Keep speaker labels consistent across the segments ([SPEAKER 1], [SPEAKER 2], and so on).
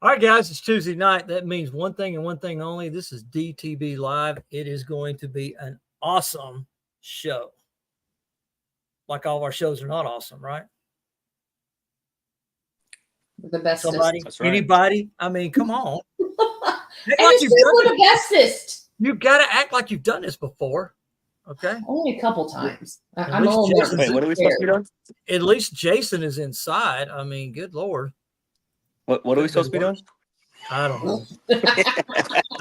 [SPEAKER 1] All right, guys, it's Tuesday night. That means one thing and one thing only. This is DTB Live. It is going to be an awesome show. Like all of our shows are not awesome, right?
[SPEAKER 2] The bestest.
[SPEAKER 1] Somebody,
[SPEAKER 3] That's right.
[SPEAKER 1] anybody. I mean, come on.
[SPEAKER 2] And
[SPEAKER 1] Act like
[SPEAKER 2] it's
[SPEAKER 1] you've
[SPEAKER 2] still
[SPEAKER 1] done
[SPEAKER 2] the bestest.
[SPEAKER 1] You've got to act like you've done this before. Okay.
[SPEAKER 2] Only a couple times.
[SPEAKER 1] At
[SPEAKER 2] I'm a
[SPEAKER 1] least
[SPEAKER 2] little
[SPEAKER 1] Jason-
[SPEAKER 2] nervous.
[SPEAKER 3] Wait, what are we supposed to be doing?
[SPEAKER 1] At least Jason is inside. I mean, good Lord.
[SPEAKER 3] What are we supposed to be doing?
[SPEAKER 1] I don't know.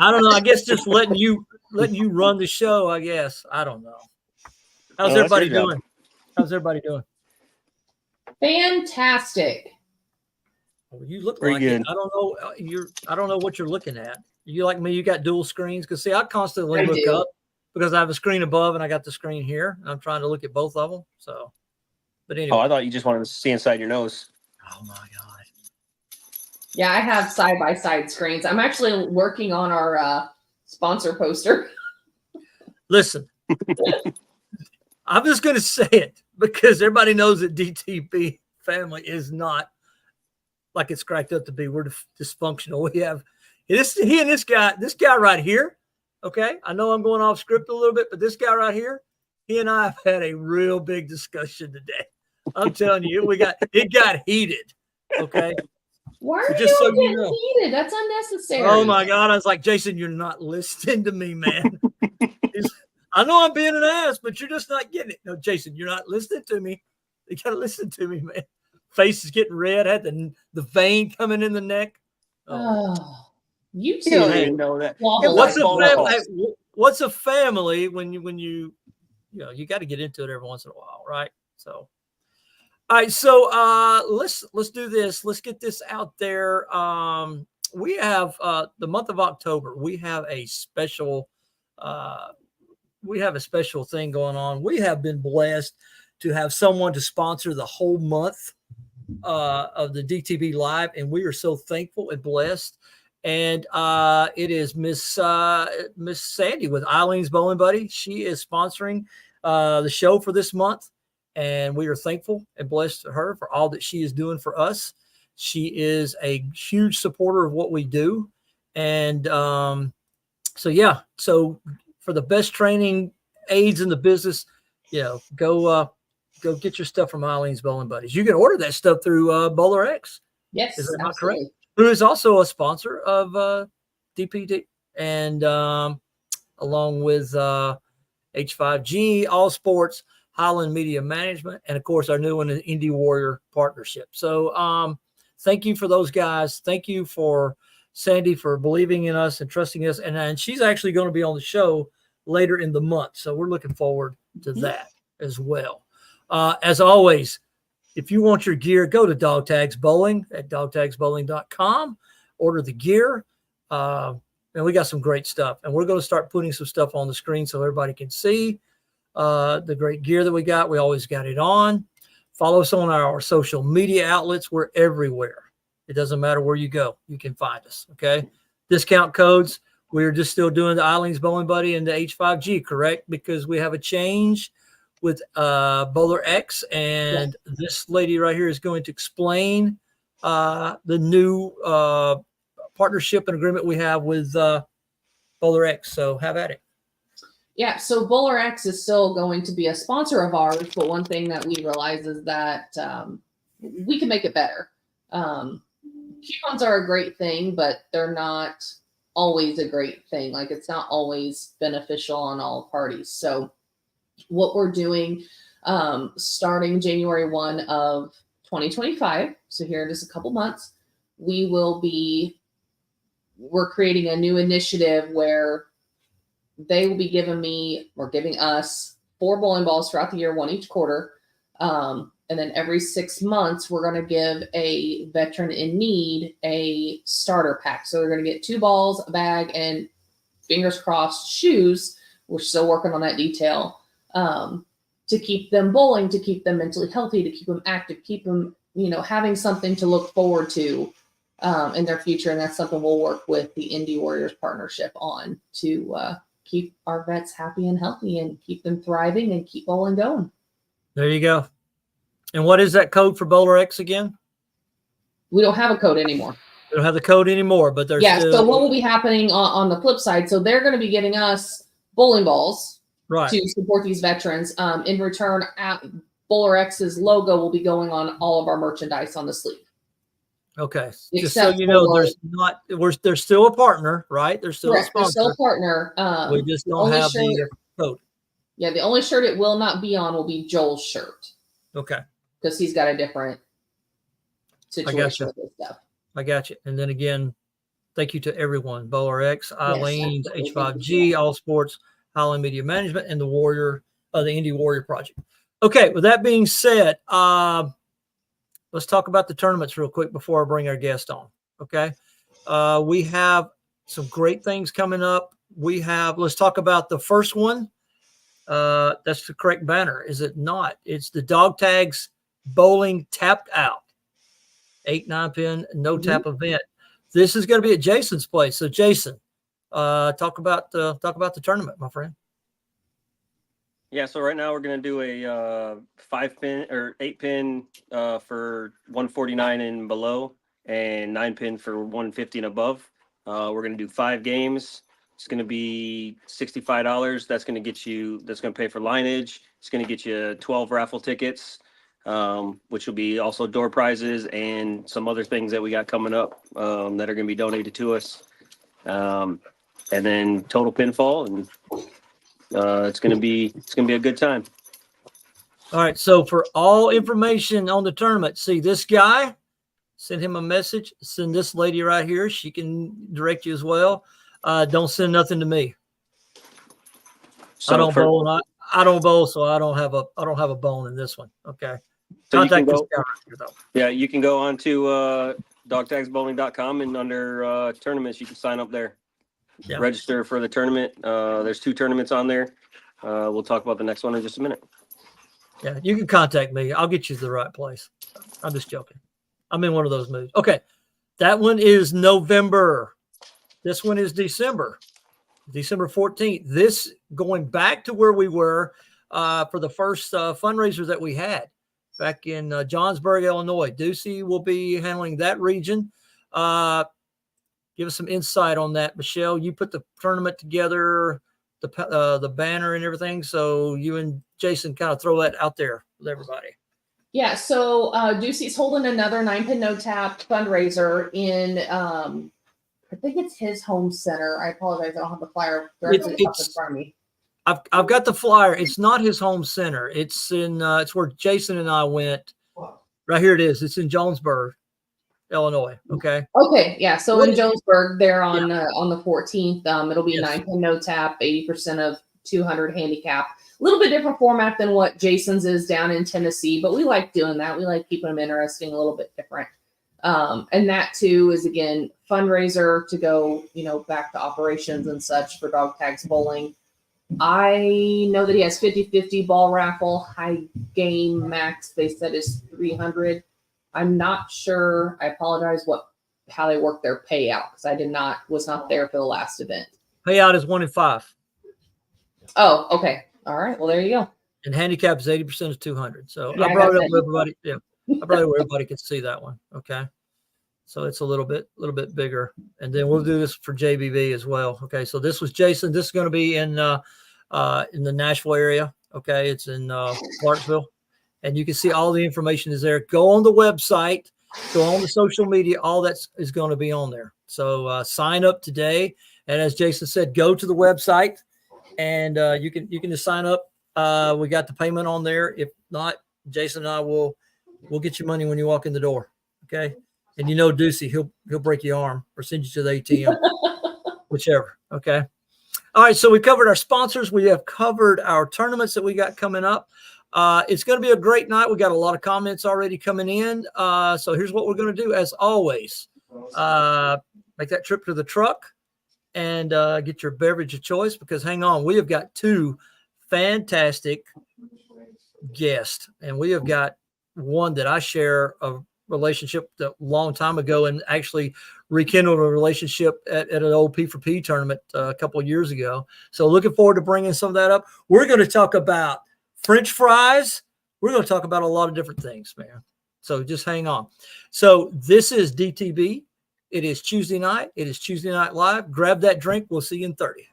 [SPEAKER 1] I don't know. I guess just letting you run the show, I guess. I don't know. How's
[SPEAKER 3] Oh, that's
[SPEAKER 1] everybody
[SPEAKER 3] your job.
[SPEAKER 1] doing? How's everybody doing?
[SPEAKER 2] Fantastic.
[SPEAKER 1] Well, you look
[SPEAKER 3] Pretty
[SPEAKER 1] like
[SPEAKER 3] good.
[SPEAKER 1] it. I don't know. I don't know what you're looking at. You like me? You got dual screens? Because see, I constantly
[SPEAKER 2] I
[SPEAKER 1] look
[SPEAKER 2] do.
[SPEAKER 1] up because I have a screen above and I got the screen here. And I'm trying to look at both of them. So, but anyway.
[SPEAKER 3] Oh, I thought you just wanted to see inside your nose.
[SPEAKER 1] Oh my God.
[SPEAKER 2] Yeah, I have side-by-side screens. I'm actually working on our sponsor poster.
[SPEAKER 1] Listen, I'm just going to say it because everybody knows that DTP family is not like it's cracked up to be. We're dysfunctional. We have he and this guy right here. Okay. I know I'm going off script a little bit, but this guy right here, he and I have had a real big discussion today. I'm telling you, it got heated. Okay.
[SPEAKER 2] Why are
[SPEAKER 1] Just
[SPEAKER 2] you
[SPEAKER 1] so
[SPEAKER 2] all
[SPEAKER 1] you
[SPEAKER 2] getting
[SPEAKER 1] know.
[SPEAKER 2] heated? That's unnecessary.
[SPEAKER 1] Oh my God. I was like, Jason, you're not listening to me, man. I know I'm being an ass, but you're just not getting it. No, Jason, you're not listening to me. You got to listen to me, man. Face is getting red. I had the vein coming in the neck. Oh.
[SPEAKER 2] Oh, you
[SPEAKER 3] You don't
[SPEAKER 2] two.
[SPEAKER 3] even know that.
[SPEAKER 2] Wobble.
[SPEAKER 1] What's a
[SPEAKER 3] phone
[SPEAKER 1] family?
[SPEAKER 3] calls.
[SPEAKER 1] What's a family when you got to get into it every once in a while, right? So, all right. So let's do this. Let's get this out there. We have the month of October. We have a special thing going on. We have been blessed to have someone to sponsor the whole month of the DTB Live, and we are so thankful and blessed. And it is Miss Sandy with Eileen's Bowling Buddy. She is sponsoring the show for this month, and we are thankful and blessed to her for all that she is doing for us. She is a huge supporter of what we do, and so for the best training aids in the business, go get your stuff from Eileen's Bowling Buddies. You can order that stuff through Bowler X.
[SPEAKER 2] Yes,
[SPEAKER 1] Is that not
[SPEAKER 2] absolutely.
[SPEAKER 1] correct? Who is also a sponsor of DPD, and along with H5G, All Sports, Highland Media Management, and of course our new one, the Indie Warrior Partnership. So thank you for those guys. Thank you for Sandy for believing in us and trusting us. And she's actually going to be on the show later in the month. So we're looking forward to that as well. As always, if you want your gear, go to Dog Tags Bowling at dogtagsbowling.com. Order the gear. And we got some great stuff. And we're going to start putting some stuff on the screen so everybody can see the great gear that we got. We always got it on. Follow us on our social media outlets. We're everywhere. It doesn't matter where you go. You can find us. Okay. Discount codes. We're just still doing the Eileen's Bowling Buddy and the H5G, correct? Because we have a change with Bowler X, and this lady right here is going to explain the new partnership and agreement we have with Bowler X. So have at it.
[SPEAKER 2] Yeah, so Bowler X is still going to be a sponsor of ours, but one thing that we realize is that we can make it better. Coupons are a great thing, but they're not always a great thing. Like, it's not always beneficial on all parties. So what we're doing starting January 1 of 2025, so here in just a couple months, we're creating a new initiative where they will be giving us 4 bowling balls throughout the year, 1 each quarter. And then every 6 months, we're going to give a veteran in need a starter pack. So they're going to get 2 balls, a bag, and fingers crossed shoes. We're still working on that detail. To keep them bowling, to keep them mentally healthy, to keep them active, keep them, having something to look forward to in their future. And that's something we'll work with the Indie Warriors partnership on to keep our vets happy and healthy and keep them thriving and keep bowling going.
[SPEAKER 1] There you go. And what is that code for Bowler X again?
[SPEAKER 2] We don't have a code anymore.
[SPEAKER 1] We don't have the code anymore, but there's
[SPEAKER 2] Yeah.
[SPEAKER 1] still
[SPEAKER 2] So what will be happening on the flip side? So they're going to be getting us bowling balls
[SPEAKER 1] right.
[SPEAKER 2] to support these veterans. In return, Bowler X's logo will be going on all of our merchandise on the sleeve.
[SPEAKER 1] Okay. Just so
[SPEAKER 2] Except
[SPEAKER 1] you know,
[SPEAKER 2] for-
[SPEAKER 1] there's not there's still a partner, right? There's still
[SPEAKER 2] Correct.
[SPEAKER 1] a
[SPEAKER 2] They're
[SPEAKER 1] sponsor.
[SPEAKER 2] still a partner.
[SPEAKER 1] We just don't
[SPEAKER 2] only
[SPEAKER 1] have
[SPEAKER 2] shirt-
[SPEAKER 1] the code.
[SPEAKER 2] Yeah, the only shirt it will not be on will be Joel's shirt
[SPEAKER 1] Okay.
[SPEAKER 2] because he's got a different situation
[SPEAKER 1] you.
[SPEAKER 2] with his stuff.
[SPEAKER 1] I got you. And then again, thank you to everyone. Bowler X, Eileen,
[SPEAKER 2] absolutely.
[SPEAKER 1] H5G, All Sports, Highland Media Management, and the Indie Warrior Project. Okay, with that being said, let's talk about the tournaments real quick before I bring our guest on. Okay. We have some great things coming up. Let's talk about the first one. That's the correct banner, is it not? It's the Dog Tags Bowling Tapped Out 8-9 pin no tap event. This is going to be at Jason's place. So Jason, talk about the tournament, my friend.
[SPEAKER 3] Yeah, so right now we're gonna do a 5-pin or 8-pin for 149 and below, and 9-pin for 150 and above. We're gonna do 5 games. It's gonna be $65. That's gonna pay for lineage. It's gonna get you 12 raffle tickets, which will be also door prizes and some other things that we got coming up that are gonna be donated to us. And then total pinfall, and it's gonna be a good time.
[SPEAKER 1] All right. So for all information on the tournament, see this guy, send him a message. Send this lady right here. She can direct you as well. Don't send nothing to me.
[SPEAKER 3] So
[SPEAKER 1] I don't bowl. I don't bowl, so I don't have a bone in this one. Okay.
[SPEAKER 3] So you can
[SPEAKER 1] Contact this
[SPEAKER 3] go,
[SPEAKER 1] guy right here, though.
[SPEAKER 3] yeah, you can go on to dogtagsbowling.com, and under tournaments, you can sign up there.
[SPEAKER 1] Yeah.
[SPEAKER 3] Register for the tournament. There's 2 tournaments on there. We'll talk about the next one in just a minute.
[SPEAKER 1] Yeah, you can contact me. I'll get you to the right place. I'm just joking. I'm in one of those moods. Okay. That one is November. This one is December 14th. This going back to where we were for the first fundraiser that we had back in Johnsburg, Illinois. Ducey will be handling that region. Give us some insight on that, Michelle. You put the tournament together, the banner and everything. So you and Jason kind of throw that out there with everybody.
[SPEAKER 2] Yeah, so Ducey's holding another 9-pin no tap fundraiser in I think it's his home center. I apologize, I don't have the flyer directly up in front of me.
[SPEAKER 1] I've got the flyer. It's not his home center. It's in it's where Jason and I went. Right here it is. It's in Jonesburg, Illinois. Okay.
[SPEAKER 2] Okay, yeah. So
[SPEAKER 1] What
[SPEAKER 2] in
[SPEAKER 1] is-
[SPEAKER 2] Jonesburg, they're on the 14th. It'll be
[SPEAKER 1] Yes.
[SPEAKER 2] 9-pin no tap, 80% of 200 handicap. A little bit different format than what Jason's is down in Tennessee, but we like doing that. We like keeping them interesting, a little bit different. And that too is again fundraiser to go, back to operations and such for Dog Tags Bowling. I know that he has 50-50 ball raffle, high game max. They said is 300. I'm not sure. I apologize how they work their payout because was not there for the last event.
[SPEAKER 1] Payout is 1 in 5.
[SPEAKER 2] Oh, okay. All right. Well, there you go.
[SPEAKER 1] And handicap is 80% of 200. So
[SPEAKER 2] Yeah,
[SPEAKER 1] I
[SPEAKER 2] I
[SPEAKER 1] brought
[SPEAKER 2] got
[SPEAKER 1] it up
[SPEAKER 2] that.
[SPEAKER 1] where everybody. Yeah, I brought it where everybody can see that one. Okay. So it's a little bbit bigger, and then we'll do this for JBB as well. Okay. So this was Jason. This is going to be in the Nashville area. Okay. It's in Clarksville, and you can see all the information is there. Go on the website, go on the social media. All that is going to be on there. So sign up today, and as Jason said, go to the website, and you can just sign up. We got the payment on there. If not, Jason and I we'll get you money when you walk in the door. Okay. And Ducey, he'll break your arm or send you to the ATM, whichever. Okay. All right. So we covered our sponsors. We have covered our tournaments that we got coming up. It's going to be a great night. We got a lot of comments already coming in. So here's what we're going to do. As always, make that trip to the truck and get your beverage of choice, because hang on, we have got 2 fantastic guests, and we have got one that I share a relationship a long time ago, and actually rekindled a relationship at an old P4P tournament a couple of years ago. So looking forward to bringing some of that up. We're going to talk about French fries. We're going to talk about a lot of different things, man. So just hang on. So this is DTB. It is Tuesday night. It is Tuesday Night Live. Grab that drink. We'll see you in 30.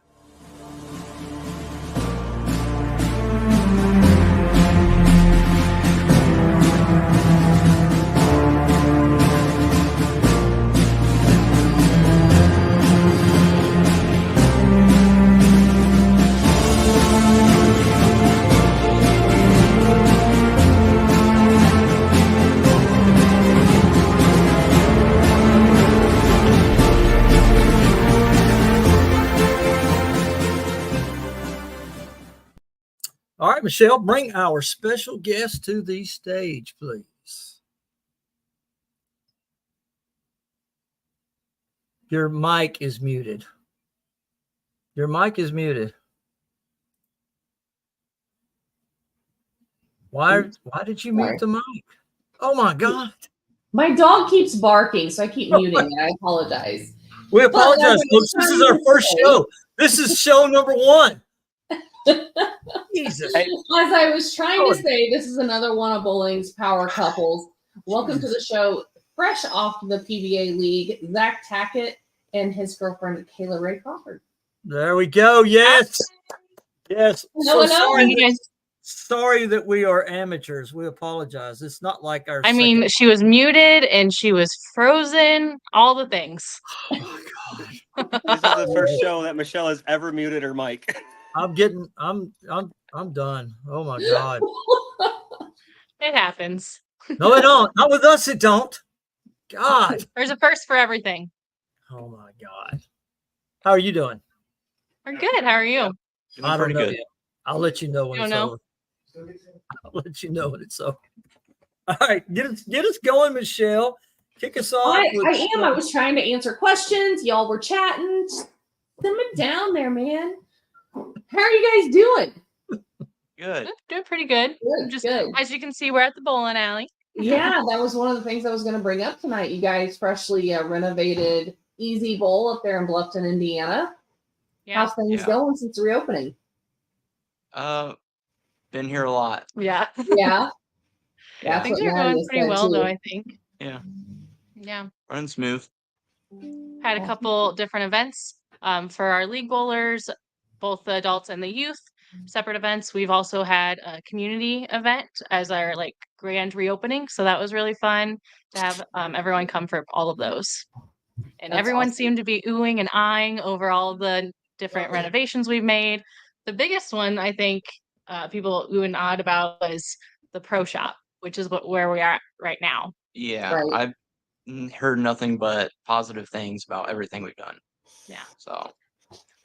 [SPEAKER 1] All right, Michelle, bring our special guest to the stage, please. Your mic is muted. Your mic is muted. Why did you mute the mic? Oh my God.
[SPEAKER 2] My dog keeps barking, so I keep muting it. I apologize.
[SPEAKER 1] We apologize, folks. This is our first show. This is show number 1. Jesus.
[SPEAKER 2] As I was trying to say, this is another one of bowling's power couples. Welcome to the show, fresh off the PBA League, Zach Tackett and his girlfriend, Kayla Ray Crawford.
[SPEAKER 1] There we go. Yes. Yes.
[SPEAKER 2] Hello, hello.
[SPEAKER 1] Sorry that we are amateurs. We apologize. It's not like our.
[SPEAKER 4] I mean, she was muted and she was frozen, all the things.
[SPEAKER 1] Oh my God.
[SPEAKER 3] This is the first show that Michelle has ever muted her mic.
[SPEAKER 1] I'm done. Oh my God.
[SPEAKER 4] It happens.
[SPEAKER 1] No, it don't. Not with us, it don't. God.
[SPEAKER 4] There's a first for everything.
[SPEAKER 1] Oh my God. How are you doing?
[SPEAKER 4] We're good. How are you?
[SPEAKER 1] I don't know yet. I'll let you know when
[SPEAKER 4] You
[SPEAKER 1] it's
[SPEAKER 4] don't know?
[SPEAKER 1] over. I'll let you know when it's over. All right, get us going, Michelle. Kick us off.
[SPEAKER 2] I am. I was trying to answer questions. Y'all were chatting. Simmer down there, man. How are you guys doing?
[SPEAKER 5] Good.
[SPEAKER 4] Doing pretty good.
[SPEAKER 2] Good, good.
[SPEAKER 4] As you can see, we're at the bowling alley.
[SPEAKER 2] Yeah, that was one of the things I was going to bring up tonight. You guys freshly renovated Easy Bowl up there in Bluffton, Indiana.
[SPEAKER 4] Yeah.
[SPEAKER 2] How's things
[SPEAKER 5] Yeah.
[SPEAKER 2] going since reopening?
[SPEAKER 5] Been here a lot.
[SPEAKER 4] Yeah.
[SPEAKER 2] Yeah. That's
[SPEAKER 4] Things
[SPEAKER 2] what
[SPEAKER 4] are
[SPEAKER 2] Maddie
[SPEAKER 4] going
[SPEAKER 2] has
[SPEAKER 4] pretty
[SPEAKER 2] said,
[SPEAKER 4] well,
[SPEAKER 2] too.
[SPEAKER 4] though, I think.
[SPEAKER 5] Yeah.
[SPEAKER 4] Yeah.
[SPEAKER 5] Running smooth.
[SPEAKER 4] Had a couple different events for our league bowlers, both the adults and the youth. Separate events. We've also had a community event as our grand reopening, so that was really fun to have everyone come for all of those. And
[SPEAKER 2] That's
[SPEAKER 4] everyone
[SPEAKER 2] awesome.
[SPEAKER 4] seemed to be oohing and eyeing over all the different renovations we've made. The biggest one I think people ooh and ahhed about was the pro shop, which is where we are at right now.
[SPEAKER 5] Yeah.
[SPEAKER 2] Right.
[SPEAKER 5] I've heard nothing but positive things about everything we've done.
[SPEAKER 4] Yeah.
[SPEAKER 5] So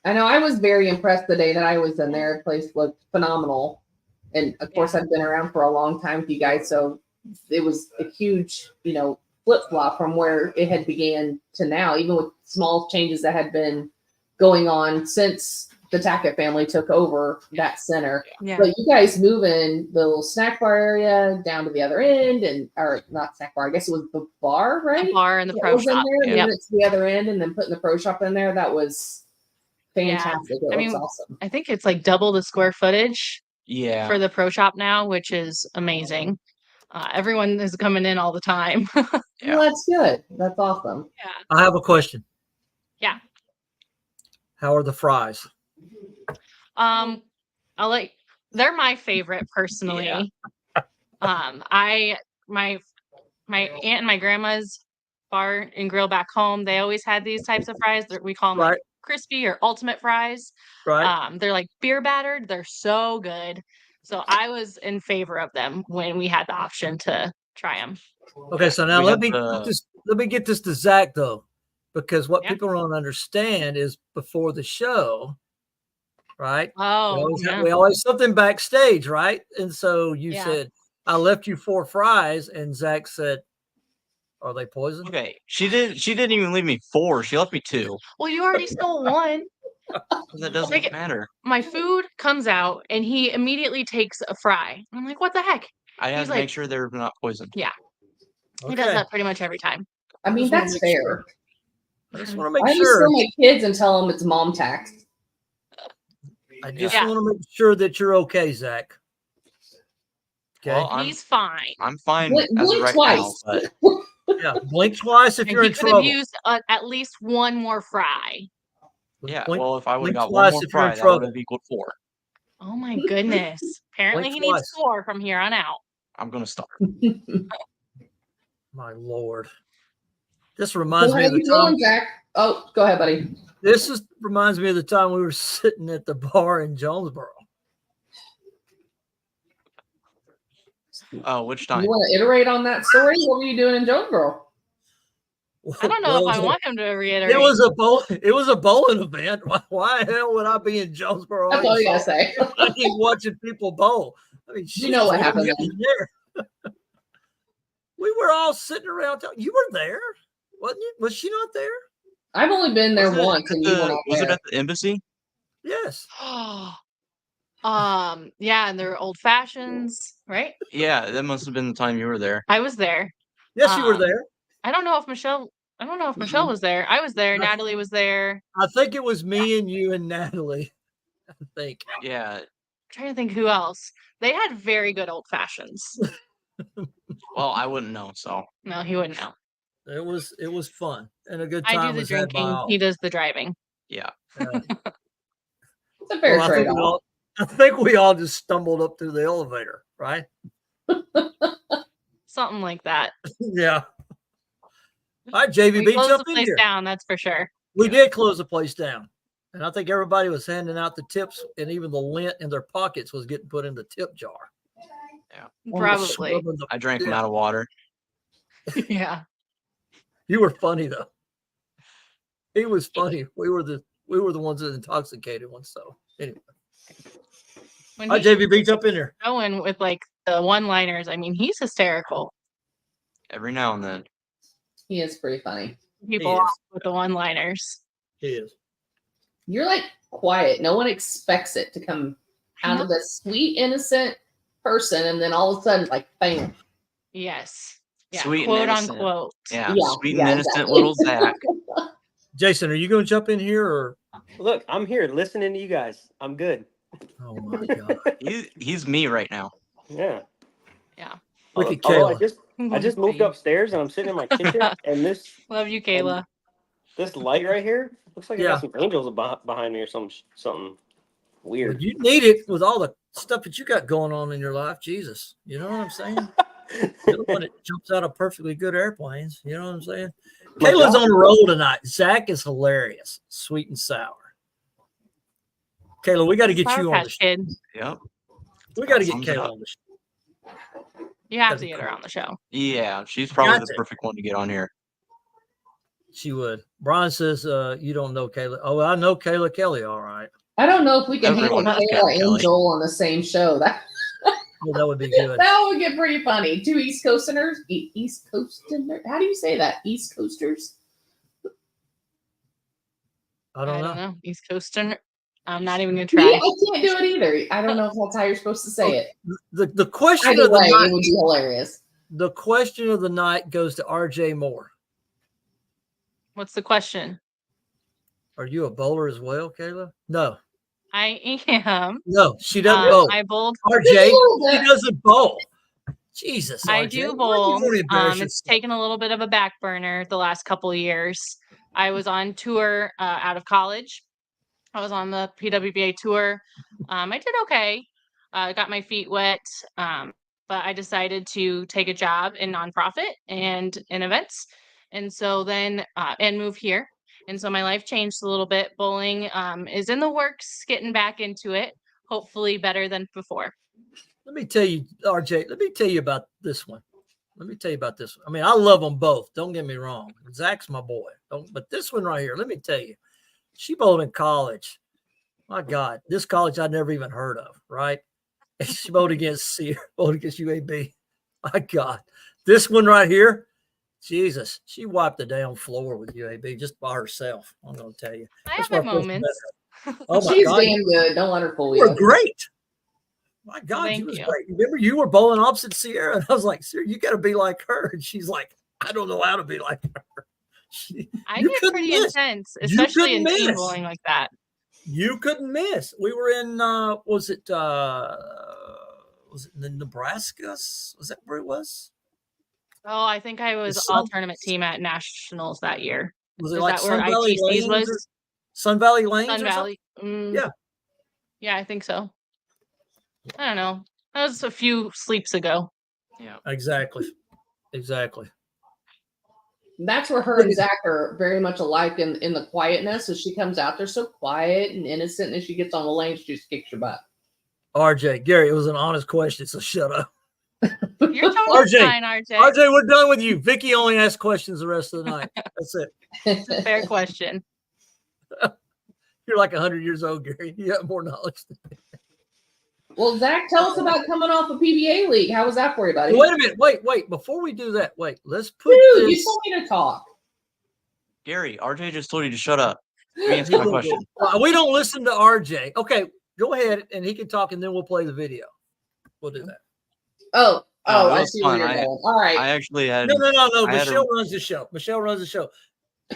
[SPEAKER 2] I know I was very impressed the day that I was in there. The place looked phenomenal. And of course, I've been around for a long time with you guys. So it was a huge, flip flop from where it had began to now, even with small changes that had been going on since the Tackett family took over that center.
[SPEAKER 4] Yeah.
[SPEAKER 2] But you guys moving the little snack bar area down to the other end or not snack bar, I guess it was the bar, right?
[SPEAKER 4] The bar and the
[SPEAKER 2] That
[SPEAKER 4] pro
[SPEAKER 2] was in
[SPEAKER 4] shop.
[SPEAKER 2] there,
[SPEAKER 4] Yep.
[SPEAKER 2] moving it to the other end and then putting the pro shop in there. That was fantastic.
[SPEAKER 4] I
[SPEAKER 2] It
[SPEAKER 4] mean,
[SPEAKER 2] looks awesome.
[SPEAKER 4] I think it's double the square footage
[SPEAKER 5] yeah.
[SPEAKER 4] for the pro shop now, which is amazing. Everyone is coming in all the time.
[SPEAKER 5] Yeah.
[SPEAKER 2] Well, that's good. That's awesome.
[SPEAKER 4] Yeah.
[SPEAKER 1] I have a question.
[SPEAKER 4] Yeah.
[SPEAKER 1] How are the fries?
[SPEAKER 4] They're my favorite personally.
[SPEAKER 5] Yeah.
[SPEAKER 4] My aunt and my grandma's bar and grill back home, they always had these types of fries. We call them
[SPEAKER 1] Right.
[SPEAKER 4] crispy or ultimate fries.
[SPEAKER 1] Right.
[SPEAKER 4] They're beer battered. They're so good. So I was in favor of them when we had the option to try them.
[SPEAKER 1] Okay, so now
[SPEAKER 5] We
[SPEAKER 1] let
[SPEAKER 5] have
[SPEAKER 1] me get this to Zach though, because what
[SPEAKER 4] Yeah.
[SPEAKER 1] people don't understand is before the show, right?
[SPEAKER 4] Oh,
[SPEAKER 1] We always something backstage, right? And so you
[SPEAKER 4] Yeah.
[SPEAKER 1] said, I left you 4 fries, and Zach said, are they poison?
[SPEAKER 5] Okay. She didn't even leave me 4. She left me 2.
[SPEAKER 4] well, you already stole one.
[SPEAKER 5] That doesn't
[SPEAKER 4] Like-
[SPEAKER 5] matter.
[SPEAKER 4] My food comes out and he immediately takes a fry. I'm like, what the heck?
[SPEAKER 5] I have
[SPEAKER 4] He's
[SPEAKER 5] to
[SPEAKER 4] like-
[SPEAKER 5] make sure they're not poisoned.
[SPEAKER 4] He does that pretty much every time.
[SPEAKER 2] I mean,
[SPEAKER 1] just wanna
[SPEAKER 2] that's
[SPEAKER 1] make
[SPEAKER 2] fair.
[SPEAKER 1] sure. I just want to
[SPEAKER 2] I
[SPEAKER 1] make
[SPEAKER 2] just
[SPEAKER 1] sure.
[SPEAKER 2] tell my kids and tell them it's mom tax.
[SPEAKER 1] I just
[SPEAKER 4] Yeah.
[SPEAKER 1] want to make sure that you're okay, Zach. Okay.
[SPEAKER 5] Well,
[SPEAKER 4] He's fine.
[SPEAKER 5] I'm fine
[SPEAKER 2] Blink
[SPEAKER 5] as of right
[SPEAKER 2] twice.
[SPEAKER 5] now, but
[SPEAKER 1] Yeah, blink twice if
[SPEAKER 4] And
[SPEAKER 1] you're
[SPEAKER 4] he
[SPEAKER 1] in
[SPEAKER 4] could have
[SPEAKER 1] trouble.
[SPEAKER 4] used at least one more fry.
[SPEAKER 5] Yeah,
[SPEAKER 1] Blink,
[SPEAKER 5] well, if I would have
[SPEAKER 1] blink
[SPEAKER 5] got one
[SPEAKER 1] twice
[SPEAKER 5] more
[SPEAKER 1] if you're in
[SPEAKER 5] fry, that would
[SPEAKER 1] trouble.
[SPEAKER 5] have equaled 4.
[SPEAKER 4] Oh my goodness. Apparently
[SPEAKER 1] Blink
[SPEAKER 4] he needs
[SPEAKER 1] twice.
[SPEAKER 4] 4 from here on out.
[SPEAKER 5] I'm gonna start.
[SPEAKER 1] My Lord. This
[SPEAKER 2] So
[SPEAKER 1] reminds
[SPEAKER 2] how
[SPEAKER 1] me of the
[SPEAKER 2] you
[SPEAKER 1] time.
[SPEAKER 2] doing, Jack? Oh, go ahead, buddy.
[SPEAKER 1] Reminds me of the time we were sitting at the bar in Jonesboro.
[SPEAKER 5] Oh, which
[SPEAKER 2] You
[SPEAKER 5] time?
[SPEAKER 2] want to iterate on that story? What were you doing in Jonesboro?
[SPEAKER 4] I don't know
[SPEAKER 1] Well,
[SPEAKER 4] if I want him to reiterate.
[SPEAKER 1] It was a bowling event. Why the hell would I be in Jonesboro?
[SPEAKER 2] That's all you gotta
[SPEAKER 1] Arkansas?
[SPEAKER 2] say.
[SPEAKER 1] I keep watching people bowl. I mean,
[SPEAKER 2] You know what
[SPEAKER 1] shit,
[SPEAKER 2] happened
[SPEAKER 1] you
[SPEAKER 2] then.
[SPEAKER 1] were there. We were all sitting around. You were there, wasn't you? Was she not there?
[SPEAKER 2] I've only been there
[SPEAKER 5] Was it
[SPEAKER 2] once,
[SPEAKER 5] at
[SPEAKER 2] and you were not
[SPEAKER 5] was it
[SPEAKER 2] there.
[SPEAKER 5] at the embassy?
[SPEAKER 1] Yes.
[SPEAKER 4] Yeah, and they're old fashions, right?
[SPEAKER 5] Yeah, that must have been the time you were there.
[SPEAKER 4] I was there.
[SPEAKER 1] Yes, you were
[SPEAKER 4] Um,
[SPEAKER 1] there.
[SPEAKER 4] I don't know if Michelle was there. I was there.
[SPEAKER 1] I-
[SPEAKER 4] Natalie was there.
[SPEAKER 1] I think it was me and you and Natalie. I think.
[SPEAKER 5] Yeah,
[SPEAKER 4] I'm trying to think who else. They had very good old fashions.
[SPEAKER 5] well, I wouldn't know, so.
[SPEAKER 4] No, he wouldn't know.
[SPEAKER 1] It was fun and a good
[SPEAKER 4] I
[SPEAKER 1] time
[SPEAKER 4] do the
[SPEAKER 1] was had by
[SPEAKER 4] drinking.
[SPEAKER 1] all.
[SPEAKER 4] He does the driving.
[SPEAKER 5] Yeah.
[SPEAKER 1] Yeah.
[SPEAKER 2] It's a fair
[SPEAKER 1] Well,
[SPEAKER 2] trade-off.
[SPEAKER 1] I think we all just stumbled up through the elevator, right?
[SPEAKER 4] Something like that.
[SPEAKER 1] Yeah. All right,
[SPEAKER 4] We
[SPEAKER 1] JVB,
[SPEAKER 4] closed
[SPEAKER 1] jump
[SPEAKER 4] the
[SPEAKER 1] in
[SPEAKER 4] place
[SPEAKER 1] here.
[SPEAKER 4] down, that's for sure.
[SPEAKER 1] We did close the place down. And I think everybody was handing out the tips, and even the lint in their pockets was getting put in the tip jar.
[SPEAKER 4] Probably.
[SPEAKER 1] Scrubbing the-
[SPEAKER 5] I drank them
[SPEAKER 1] Yeah.
[SPEAKER 5] out of water.
[SPEAKER 4] Yeah.
[SPEAKER 1] You were funny though. He was funny. We were the ones that intoxicated ones. So anyway,
[SPEAKER 4] When
[SPEAKER 1] all right,
[SPEAKER 4] he's
[SPEAKER 1] JVB, jump in there.
[SPEAKER 4] going with like the one-liners, I mean, he's hysterical.
[SPEAKER 5] Every now and then.
[SPEAKER 2] He is pretty funny.
[SPEAKER 4] People
[SPEAKER 1] is.
[SPEAKER 4] off with the one-liners.
[SPEAKER 1] He is.
[SPEAKER 2] You're like quiet. No one expects it to come out of this sweet, innocent person, and then all of a sudden, like, bam.
[SPEAKER 4] Yes. Yeah.
[SPEAKER 5] Sweet and
[SPEAKER 4] quote
[SPEAKER 5] innocent.
[SPEAKER 4] unquote.
[SPEAKER 5] Yeah,
[SPEAKER 2] Yeah,
[SPEAKER 5] sweet
[SPEAKER 2] yeah,
[SPEAKER 5] and innocent
[SPEAKER 2] exactly.
[SPEAKER 5] little Zach.
[SPEAKER 1] Jason, are you going to jump in here or?
[SPEAKER 3] Look, I'm here listening to you guys. I'm good.
[SPEAKER 1] Oh my God!
[SPEAKER 5] He's me right now.
[SPEAKER 3] Yeah.
[SPEAKER 4] Yeah.
[SPEAKER 1] Look at
[SPEAKER 3] Although
[SPEAKER 1] Kayla.
[SPEAKER 3] I just moved upstairs and I'm sitting in my kitchen and
[SPEAKER 4] Love you, Kayla.
[SPEAKER 3] this light right here looks like I
[SPEAKER 1] Yeah.
[SPEAKER 3] got some angels behind me or something weird.
[SPEAKER 1] But you need it with all the stuff that you got going on in your life. Jesus, you know what I'm saying? You're the one that jumps out of perfectly good airplanes. You know what I'm saying?
[SPEAKER 3] My
[SPEAKER 1] Kayla's
[SPEAKER 3] God.
[SPEAKER 1] on the roll tonight. Zach is hilarious, sweet and sour. Kayla, we got to get
[SPEAKER 4] Sour
[SPEAKER 1] you on the
[SPEAKER 4] Patch
[SPEAKER 1] show.
[SPEAKER 4] Kid.
[SPEAKER 5] Yep.
[SPEAKER 1] We got to get
[SPEAKER 5] Sums it
[SPEAKER 1] Kayla
[SPEAKER 5] up.
[SPEAKER 1] on the show.
[SPEAKER 4] You have
[SPEAKER 1] That'd
[SPEAKER 4] to
[SPEAKER 1] be
[SPEAKER 4] get her
[SPEAKER 1] cool.
[SPEAKER 4] on the show.
[SPEAKER 5] Yeah, she's probably
[SPEAKER 1] Got
[SPEAKER 5] the
[SPEAKER 1] to.
[SPEAKER 5] perfect one to get on here.
[SPEAKER 1] She would. Brian says, you don't know Kayla. Oh, I know Kayla Kelly. All right.
[SPEAKER 2] I don't know if we can handle
[SPEAKER 5] Everyone knows
[SPEAKER 2] Kayla
[SPEAKER 5] Kelly.
[SPEAKER 2] and Joel on the same show.
[SPEAKER 1] Oh, that would be good.
[SPEAKER 2] That would get pretty funny. Two East Coasters. East Coasters. How do you say that? East Coasters.
[SPEAKER 1] I don't know.
[SPEAKER 4] East Coaster. I'm not even gonna
[SPEAKER 2] Me, I
[SPEAKER 4] try.
[SPEAKER 2] can't do it either. I don't know if that's how you're supposed to say it.
[SPEAKER 1] The question
[SPEAKER 2] Either
[SPEAKER 1] of the
[SPEAKER 2] way,
[SPEAKER 1] night,
[SPEAKER 2] it would be hilarious.
[SPEAKER 1] the question of the night goes to RJ Moore.
[SPEAKER 4] What's the question?
[SPEAKER 1] Are you a bowler as well, Kayla? No,
[SPEAKER 4] I am.
[SPEAKER 1] no, she doesn't bowl.
[SPEAKER 4] I bowled.
[SPEAKER 1] RJ,
[SPEAKER 2] Just a little
[SPEAKER 1] she
[SPEAKER 2] bit.
[SPEAKER 1] doesn't bowl. Jesus,
[SPEAKER 4] I
[SPEAKER 1] RJ,
[SPEAKER 4] do
[SPEAKER 1] why you
[SPEAKER 4] bowl.
[SPEAKER 1] wanna embarrass
[SPEAKER 4] It's
[SPEAKER 1] yourself?
[SPEAKER 4] taken a little bit of a back burner the last couple of years. I was on tour out of college. I was on the PWBA tour. I did okay. Got my feet wet, but I decided to take a job in nonprofit and in events, and so then and move here. And so my life changed a little bit. Bowling is in the works, getting back into it. Hopefully, better than before.
[SPEAKER 1] Let me tell you, RJ, let me tell you about this one. Let me tell you about this one. I mean, I love them both. Don't get me wrong. Zach's my boy. But this one right here, let me tell you, she bowled in college. My God, this college I'd never even heard of, right? And she bowled against UAB. My God. This one right here, Jesus, she wiped the damn floor with UAB just by herself. I'm going to tell you.
[SPEAKER 4] I
[SPEAKER 1] That's
[SPEAKER 4] have my
[SPEAKER 1] my first
[SPEAKER 4] moments.
[SPEAKER 1] Oh, my
[SPEAKER 2] She's
[SPEAKER 1] God.
[SPEAKER 2] damn good. Don't let her fool
[SPEAKER 1] You were
[SPEAKER 2] you.
[SPEAKER 1] great. My God,
[SPEAKER 4] Thank
[SPEAKER 1] you was
[SPEAKER 4] you.
[SPEAKER 1] great. Remember, you were bowling opposite Sierra, and I was like, Sierra, you got to be like her. And she's like, I don't know how to be like her.
[SPEAKER 4] I
[SPEAKER 1] You
[SPEAKER 4] get
[SPEAKER 1] couldn't
[SPEAKER 4] pretty
[SPEAKER 1] miss.
[SPEAKER 4] intense,
[SPEAKER 1] You
[SPEAKER 4] especially in
[SPEAKER 1] couldn't
[SPEAKER 4] team
[SPEAKER 1] miss.
[SPEAKER 4] bowling like that.
[SPEAKER 1] You couldn't miss. We were in, was it in Nebraska? Was that where it was?
[SPEAKER 4] Oh, I think I was
[SPEAKER 1] Is
[SPEAKER 4] all
[SPEAKER 1] Sun-
[SPEAKER 4] tournament team at nationals that year.
[SPEAKER 1] Was it
[SPEAKER 4] Is
[SPEAKER 1] like
[SPEAKER 4] that where
[SPEAKER 1] Sun Valley
[SPEAKER 4] ITCs
[SPEAKER 1] Lanes or
[SPEAKER 4] was?
[SPEAKER 1] Sun Valley Lanes
[SPEAKER 4] Sun
[SPEAKER 1] or something?
[SPEAKER 4] Valley.
[SPEAKER 1] Yeah.
[SPEAKER 4] Yeah, I think so. I don't know. That was a few sleeps ago.
[SPEAKER 5] Yeah.
[SPEAKER 1] Exactly. Exactly.
[SPEAKER 2] That's where her and Zach are very much alike in the quietness. As she comes out there so quiet and innocent, and as she gets on the lane, she just kicks your butt.
[SPEAKER 1] RJ, Gary, it was an honest question, so shut up.
[SPEAKER 4] You're totally
[SPEAKER 1] RJ,
[SPEAKER 4] fine, RJ.
[SPEAKER 1] RJ, we're done with you. Vicky only asks questions the rest of the night. That's it.
[SPEAKER 4] It's a fair question.
[SPEAKER 1] You're like 100 years old, Gary. You have more knowledge than me.
[SPEAKER 2] Well, Zach, tell us about coming off a PBA league. How was that for you, buddy?
[SPEAKER 1] Wait a minute. Wait. Before we do that, let's put
[SPEAKER 2] Dude, you
[SPEAKER 1] this.
[SPEAKER 2] told me to talk.
[SPEAKER 5] Gary, RJ just told you to shut up. Let me answer my question.
[SPEAKER 1] We don't listen to RJ. Okay, go ahead and he can talk, and then we'll play the video. We'll do that.
[SPEAKER 2] Oh,
[SPEAKER 5] it
[SPEAKER 2] I
[SPEAKER 5] was
[SPEAKER 2] see where
[SPEAKER 5] fun.
[SPEAKER 2] you're going. All right.
[SPEAKER 5] I actually had.
[SPEAKER 1] No.
[SPEAKER 5] I had
[SPEAKER 1] Michelle runs the show. Michelle runs the show.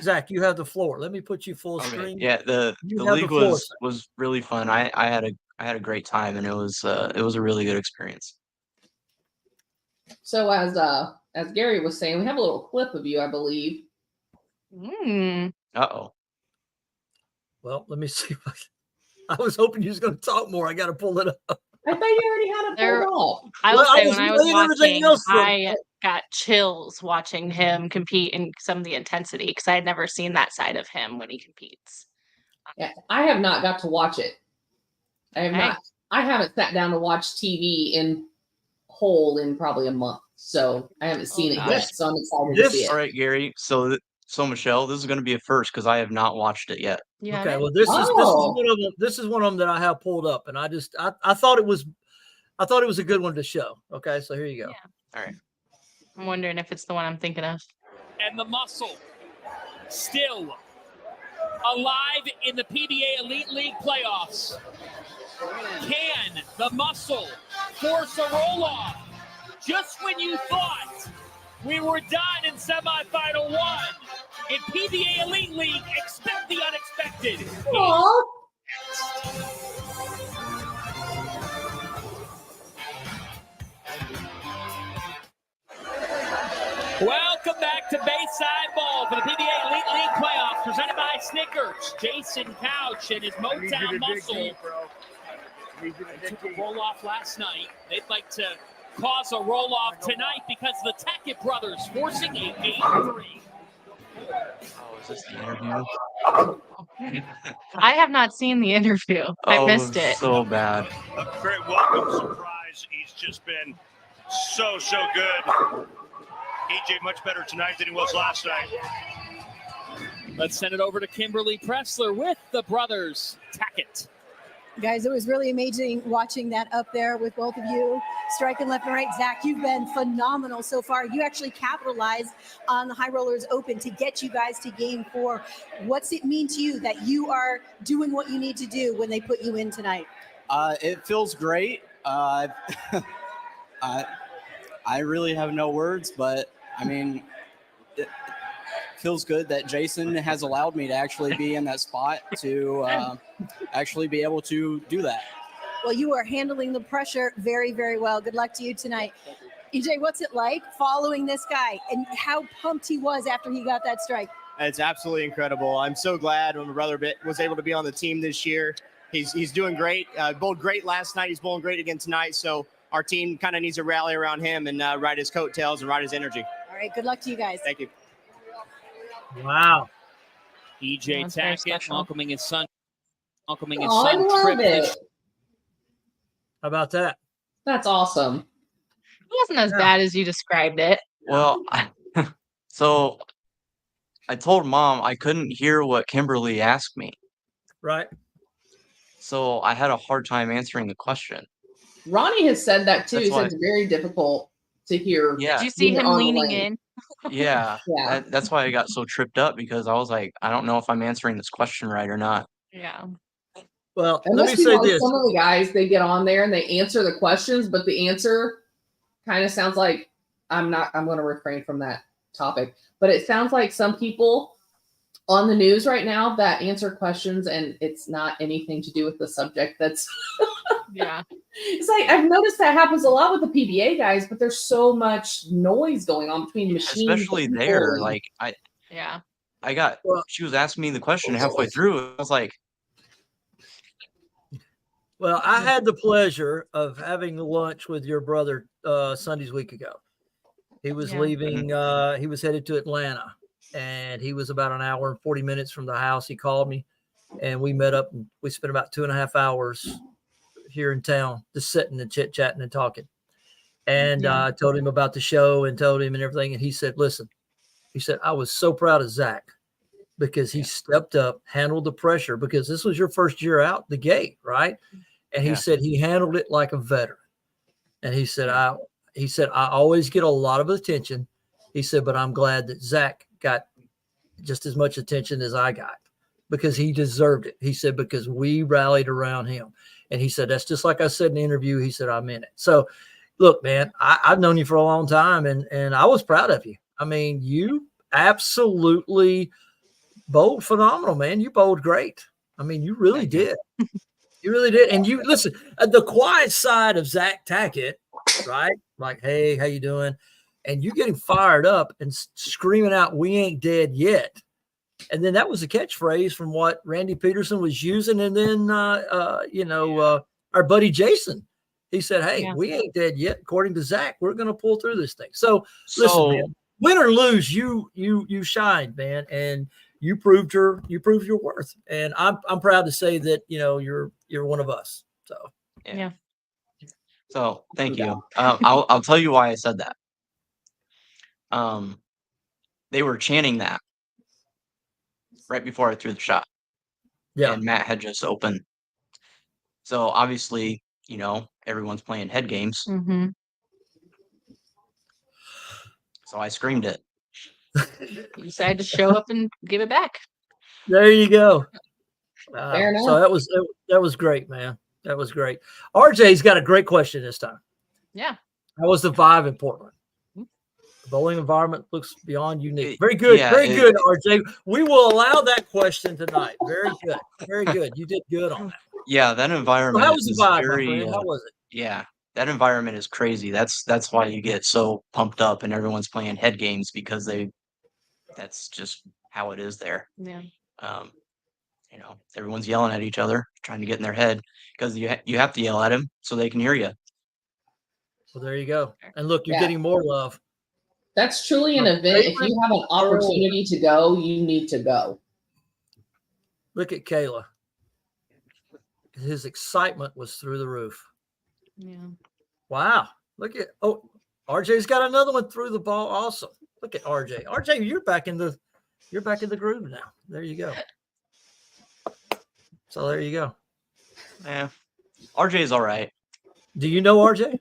[SPEAKER 1] Zach, you have the floor. Let me put you full
[SPEAKER 5] Okay.
[SPEAKER 1] screen.
[SPEAKER 5] Yeah, the
[SPEAKER 1] You have the
[SPEAKER 5] league
[SPEAKER 1] floor,
[SPEAKER 5] was really fun. I had a great time, and it was a really good experience.
[SPEAKER 2] So as Gary was saying, we have a little clip of you, I believe.
[SPEAKER 5] Uh-oh.
[SPEAKER 1] Well, let me see. I was hoping you was going to talk more. I got to pull it up.
[SPEAKER 2] I thought you already had it
[SPEAKER 4] There-
[SPEAKER 2] pulled off.
[SPEAKER 4] I will
[SPEAKER 1] Well, I
[SPEAKER 4] say
[SPEAKER 1] was
[SPEAKER 4] when I was
[SPEAKER 1] laying everything
[SPEAKER 4] watching,
[SPEAKER 1] else from-
[SPEAKER 4] I got chills watching him compete in some of the intensity because I had never seen that side of him when he competes.
[SPEAKER 2] Yeah, I have not got to watch it. I have
[SPEAKER 4] Okay.
[SPEAKER 2] not. I haven't sat down to watch TV in whole in probably a month, so I haven't seen it yet.
[SPEAKER 4] gosh.
[SPEAKER 2] So I'm excited to see it.
[SPEAKER 5] All right, Gary. So Michelle, this is going to be a first because I have not watched it yet.
[SPEAKER 4] Yeah.
[SPEAKER 1] Okay, well, this is
[SPEAKER 2] Oh.
[SPEAKER 1] one of them. This is one of them that I have pulled up, and I thought it was a good one to show. Okay, so here you go.
[SPEAKER 4] Yeah. I'm wondering if it's the one I'm thinking of.
[SPEAKER 6] And the muscle still alive in the PBA Elite League playoffs. Can the muscle force a roll-off? Just when you thought we were done in semifinal one, in PBA Elite League, expect the unexpected.
[SPEAKER 2] Aw.
[SPEAKER 6] Welcome back to Bayside Ball for the PBA Elite League playoffs, presented by Snickers. Jason Couch and his Motown muscle. They took a roll-off last night. They'd like to cause a roll-off tonight because the Tackett brothers forcing a game 3.
[SPEAKER 5] Oh, is this the interview?
[SPEAKER 4] I have not seen the interview. I missed it.
[SPEAKER 5] So bad.
[SPEAKER 7] A great welcome surprise. He's just been so good. EJ much better tonight than he was last night.
[SPEAKER 6] Let's send it over to Kimberly Pressler with the brothers Tackett.
[SPEAKER 8] Guys, it was really amazing watching that up there with both of you, striking left and right. Zach, you've been phenomenal so far. You actually capitalized on the High Rollers Open to get you guys to game 4. What's it mean to you that you are doing what you need to do when they put you in tonight?
[SPEAKER 9] It feels great. I really have no words, but I mean, it feels good that Jason has allowed me to actually be in that spot to actually be able to do that.
[SPEAKER 8] Well, you are handling the pressure very, very well. Good luck to you tonight. EJ, what's it like following this guy and how pumped he was after he got that strike?
[SPEAKER 10] It's absolutely incredible. I'm so glad when my brother was able to be on the team this year. He's doing great. Bowled great last night. He's bowling great again tonight. So our team kind of needs to rally around him and ride his coattails and ride his energy.
[SPEAKER 8] All right, good luck to you guys.
[SPEAKER 10] Thank you.
[SPEAKER 1] Wow.
[SPEAKER 6] EJ
[SPEAKER 4] That's very
[SPEAKER 6] Tackett
[SPEAKER 4] special.
[SPEAKER 6] welcoming his son. Welcoming his
[SPEAKER 2] Oh, I
[SPEAKER 6] son
[SPEAKER 2] love
[SPEAKER 6] Trip.
[SPEAKER 2] it.
[SPEAKER 1] How about that?
[SPEAKER 2] That's awesome.
[SPEAKER 4] It wasn't as
[SPEAKER 1] Yeah.
[SPEAKER 4] bad as you described it.
[SPEAKER 5] Well, so I told Mom I couldn't hear what Kimberly asked me,
[SPEAKER 1] Right.
[SPEAKER 5] so I had a hard time answering the question.
[SPEAKER 2] Ronnie has said that too.
[SPEAKER 5] That's
[SPEAKER 2] He said
[SPEAKER 5] why-
[SPEAKER 2] it's very difficult to hear.
[SPEAKER 5] Yeah,
[SPEAKER 4] Did you see
[SPEAKER 2] Being
[SPEAKER 4] him
[SPEAKER 2] on the
[SPEAKER 4] leaning
[SPEAKER 2] lane.
[SPEAKER 4] in?
[SPEAKER 5] yeah.
[SPEAKER 2] Yeah.
[SPEAKER 5] That's why I got so tripped up because I was like, I don't know if I'm answering this question right or not.
[SPEAKER 4] Yeah.
[SPEAKER 1] Well,
[SPEAKER 2] And
[SPEAKER 1] let
[SPEAKER 2] let's
[SPEAKER 1] me
[SPEAKER 2] be
[SPEAKER 1] say
[SPEAKER 2] honest,
[SPEAKER 1] this.
[SPEAKER 2] some of the guys, they get on there and they answer the questions, but the answer kind of sounds like I'm going to refrain from that topic, but it sounds like some people on the news right now that answer questions and it's not anything to do with the subject that's
[SPEAKER 4] Yeah.
[SPEAKER 2] It's like I've noticed that happens a lot with the PBA guys, but there's so much noise going on between machines.
[SPEAKER 5] Especially
[SPEAKER 2] people,
[SPEAKER 5] there,
[SPEAKER 2] and-
[SPEAKER 5] like
[SPEAKER 4] Yeah.
[SPEAKER 1] Well-
[SPEAKER 5] she was asking me the question halfway through. I was like,
[SPEAKER 1] Well, I had the pleasure of having lunch with your brother Sunday's week ago. He was
[SPEAKER 4] Yeah.
[SPEAKER 1] leaving. He was headed to Atlanta, and he was about an hour and 40 minutes from the house. He called me, and we met up. And we spent about 2.5 hours here in town, just sitting and chit chatting and talking. And I told him about the show and told him and everything. And he said, "Listen," he said, "I was so proud of Zach because he stepped up, handled the pressure because this was your first year out the gate, right?" And he
[SPEAKER 5] Yeah.
[SPEAKER 1] said he handled it like a veteran. And he said, I always get a lot of attention. He said, but I'm glad that Zach got just as much attention as I got because he deserved it. He said, because we rallied around him. And he said, that's just like I said in the interview. He said, I'm in it. So look, man, I've known you for a long time and I was proud of you. I mean, you absolutely bowled phenomenal, man. You bowled great. I mean, you really
[SPEAKER 5] Thank you.
[SPEAKER 1] did. You really did. And you listen, the quiet side of Zach Tackett, right? Like, hey, how you doing? And you getting fired up and screaming out, we ain't dead yet. And then that was a catchphrase from what Randy Peterson was using. And then, our buddy Jason, he said, hey,
[SPEAKER 4] Yeah.
[SPEAKER 1] we ain't dead yet. According to Zach, we're going to pull through this thing. So listen,
[SPEAKER 5] so
[SPEAKER 1] man, win or lose, you shined, man. And you proved your worth. And I'm proud to say that, you're one of us. So
[SPEAKER 4] Yeah.
[SPEAKER 5] So thank you. I'll tell you why I said that. They were chanting that right before I threw the shot,
[SPEAKER 1] yeah.
[SPEAKER 5] and Matt had just opened. So obviously, everyone's playing head games.
[SPEAKER 4] Mm-hmm.
[SPEAKER 5] So I screamed it.
[SPEAKER 4] You decided to show up and give it back.
[SPEAKER 1] There you go.
[SPEAKER 2] Fair enough.
[SPEAKER 1] So that was great, man. That was great. RJ's got a great question this time.
[SPEAKER 4] Yeah.
[SPEAKER 1] How was the vibe in Portland? The bowling environment looks beyond unique. Very good.
[SPEAKER 5] Yeah,
[SPEAKER 1] Very good, RJ. We will allow that question tonight. Very good. Very good. You did good on that.
[SPEAKER 5] Yeah, that
[SPEAKER 1] So
[SPEAKER 5] environment
[SPEAKER 1] how was the
[SPEAKER 5] is
[SPEAKER 1] vibe, my
[SPEAKER 5] very.
[SPEAKER 1] friend? How was it?
[SPEAKER 5] Yeah, that environment is crazy. That's why you get so pumped up and everyone's playing head games because that's just how it is there.
[SPEAKER 4] Yeah.
[SPEAKER 5] Um, everyone's yelling at each other, trying to get in their head because you have to yell at them so they can hear you.
[SPEAKER 1] Well, there you go. And look, you're
[SPEAKER 2] Yeah.
[SPEAKER 1] getting more love.
[SPEAKER 2] That's truly an event. If you have an opportunity to go, you need to go.
[SPEAKER 1] Look at Kayla. His excitement was through the roof.
[SPEAKER 4] Yeah.
[SPEAKER 1] Wow. Look at RJ's got another one through the ball also. Look at RJ. RJ, you're back in the groove now. There you go. So there you go.
[SPEAKER 5] Yeah, RJ's all right.
[SPEAKER 1] Do you know RJ?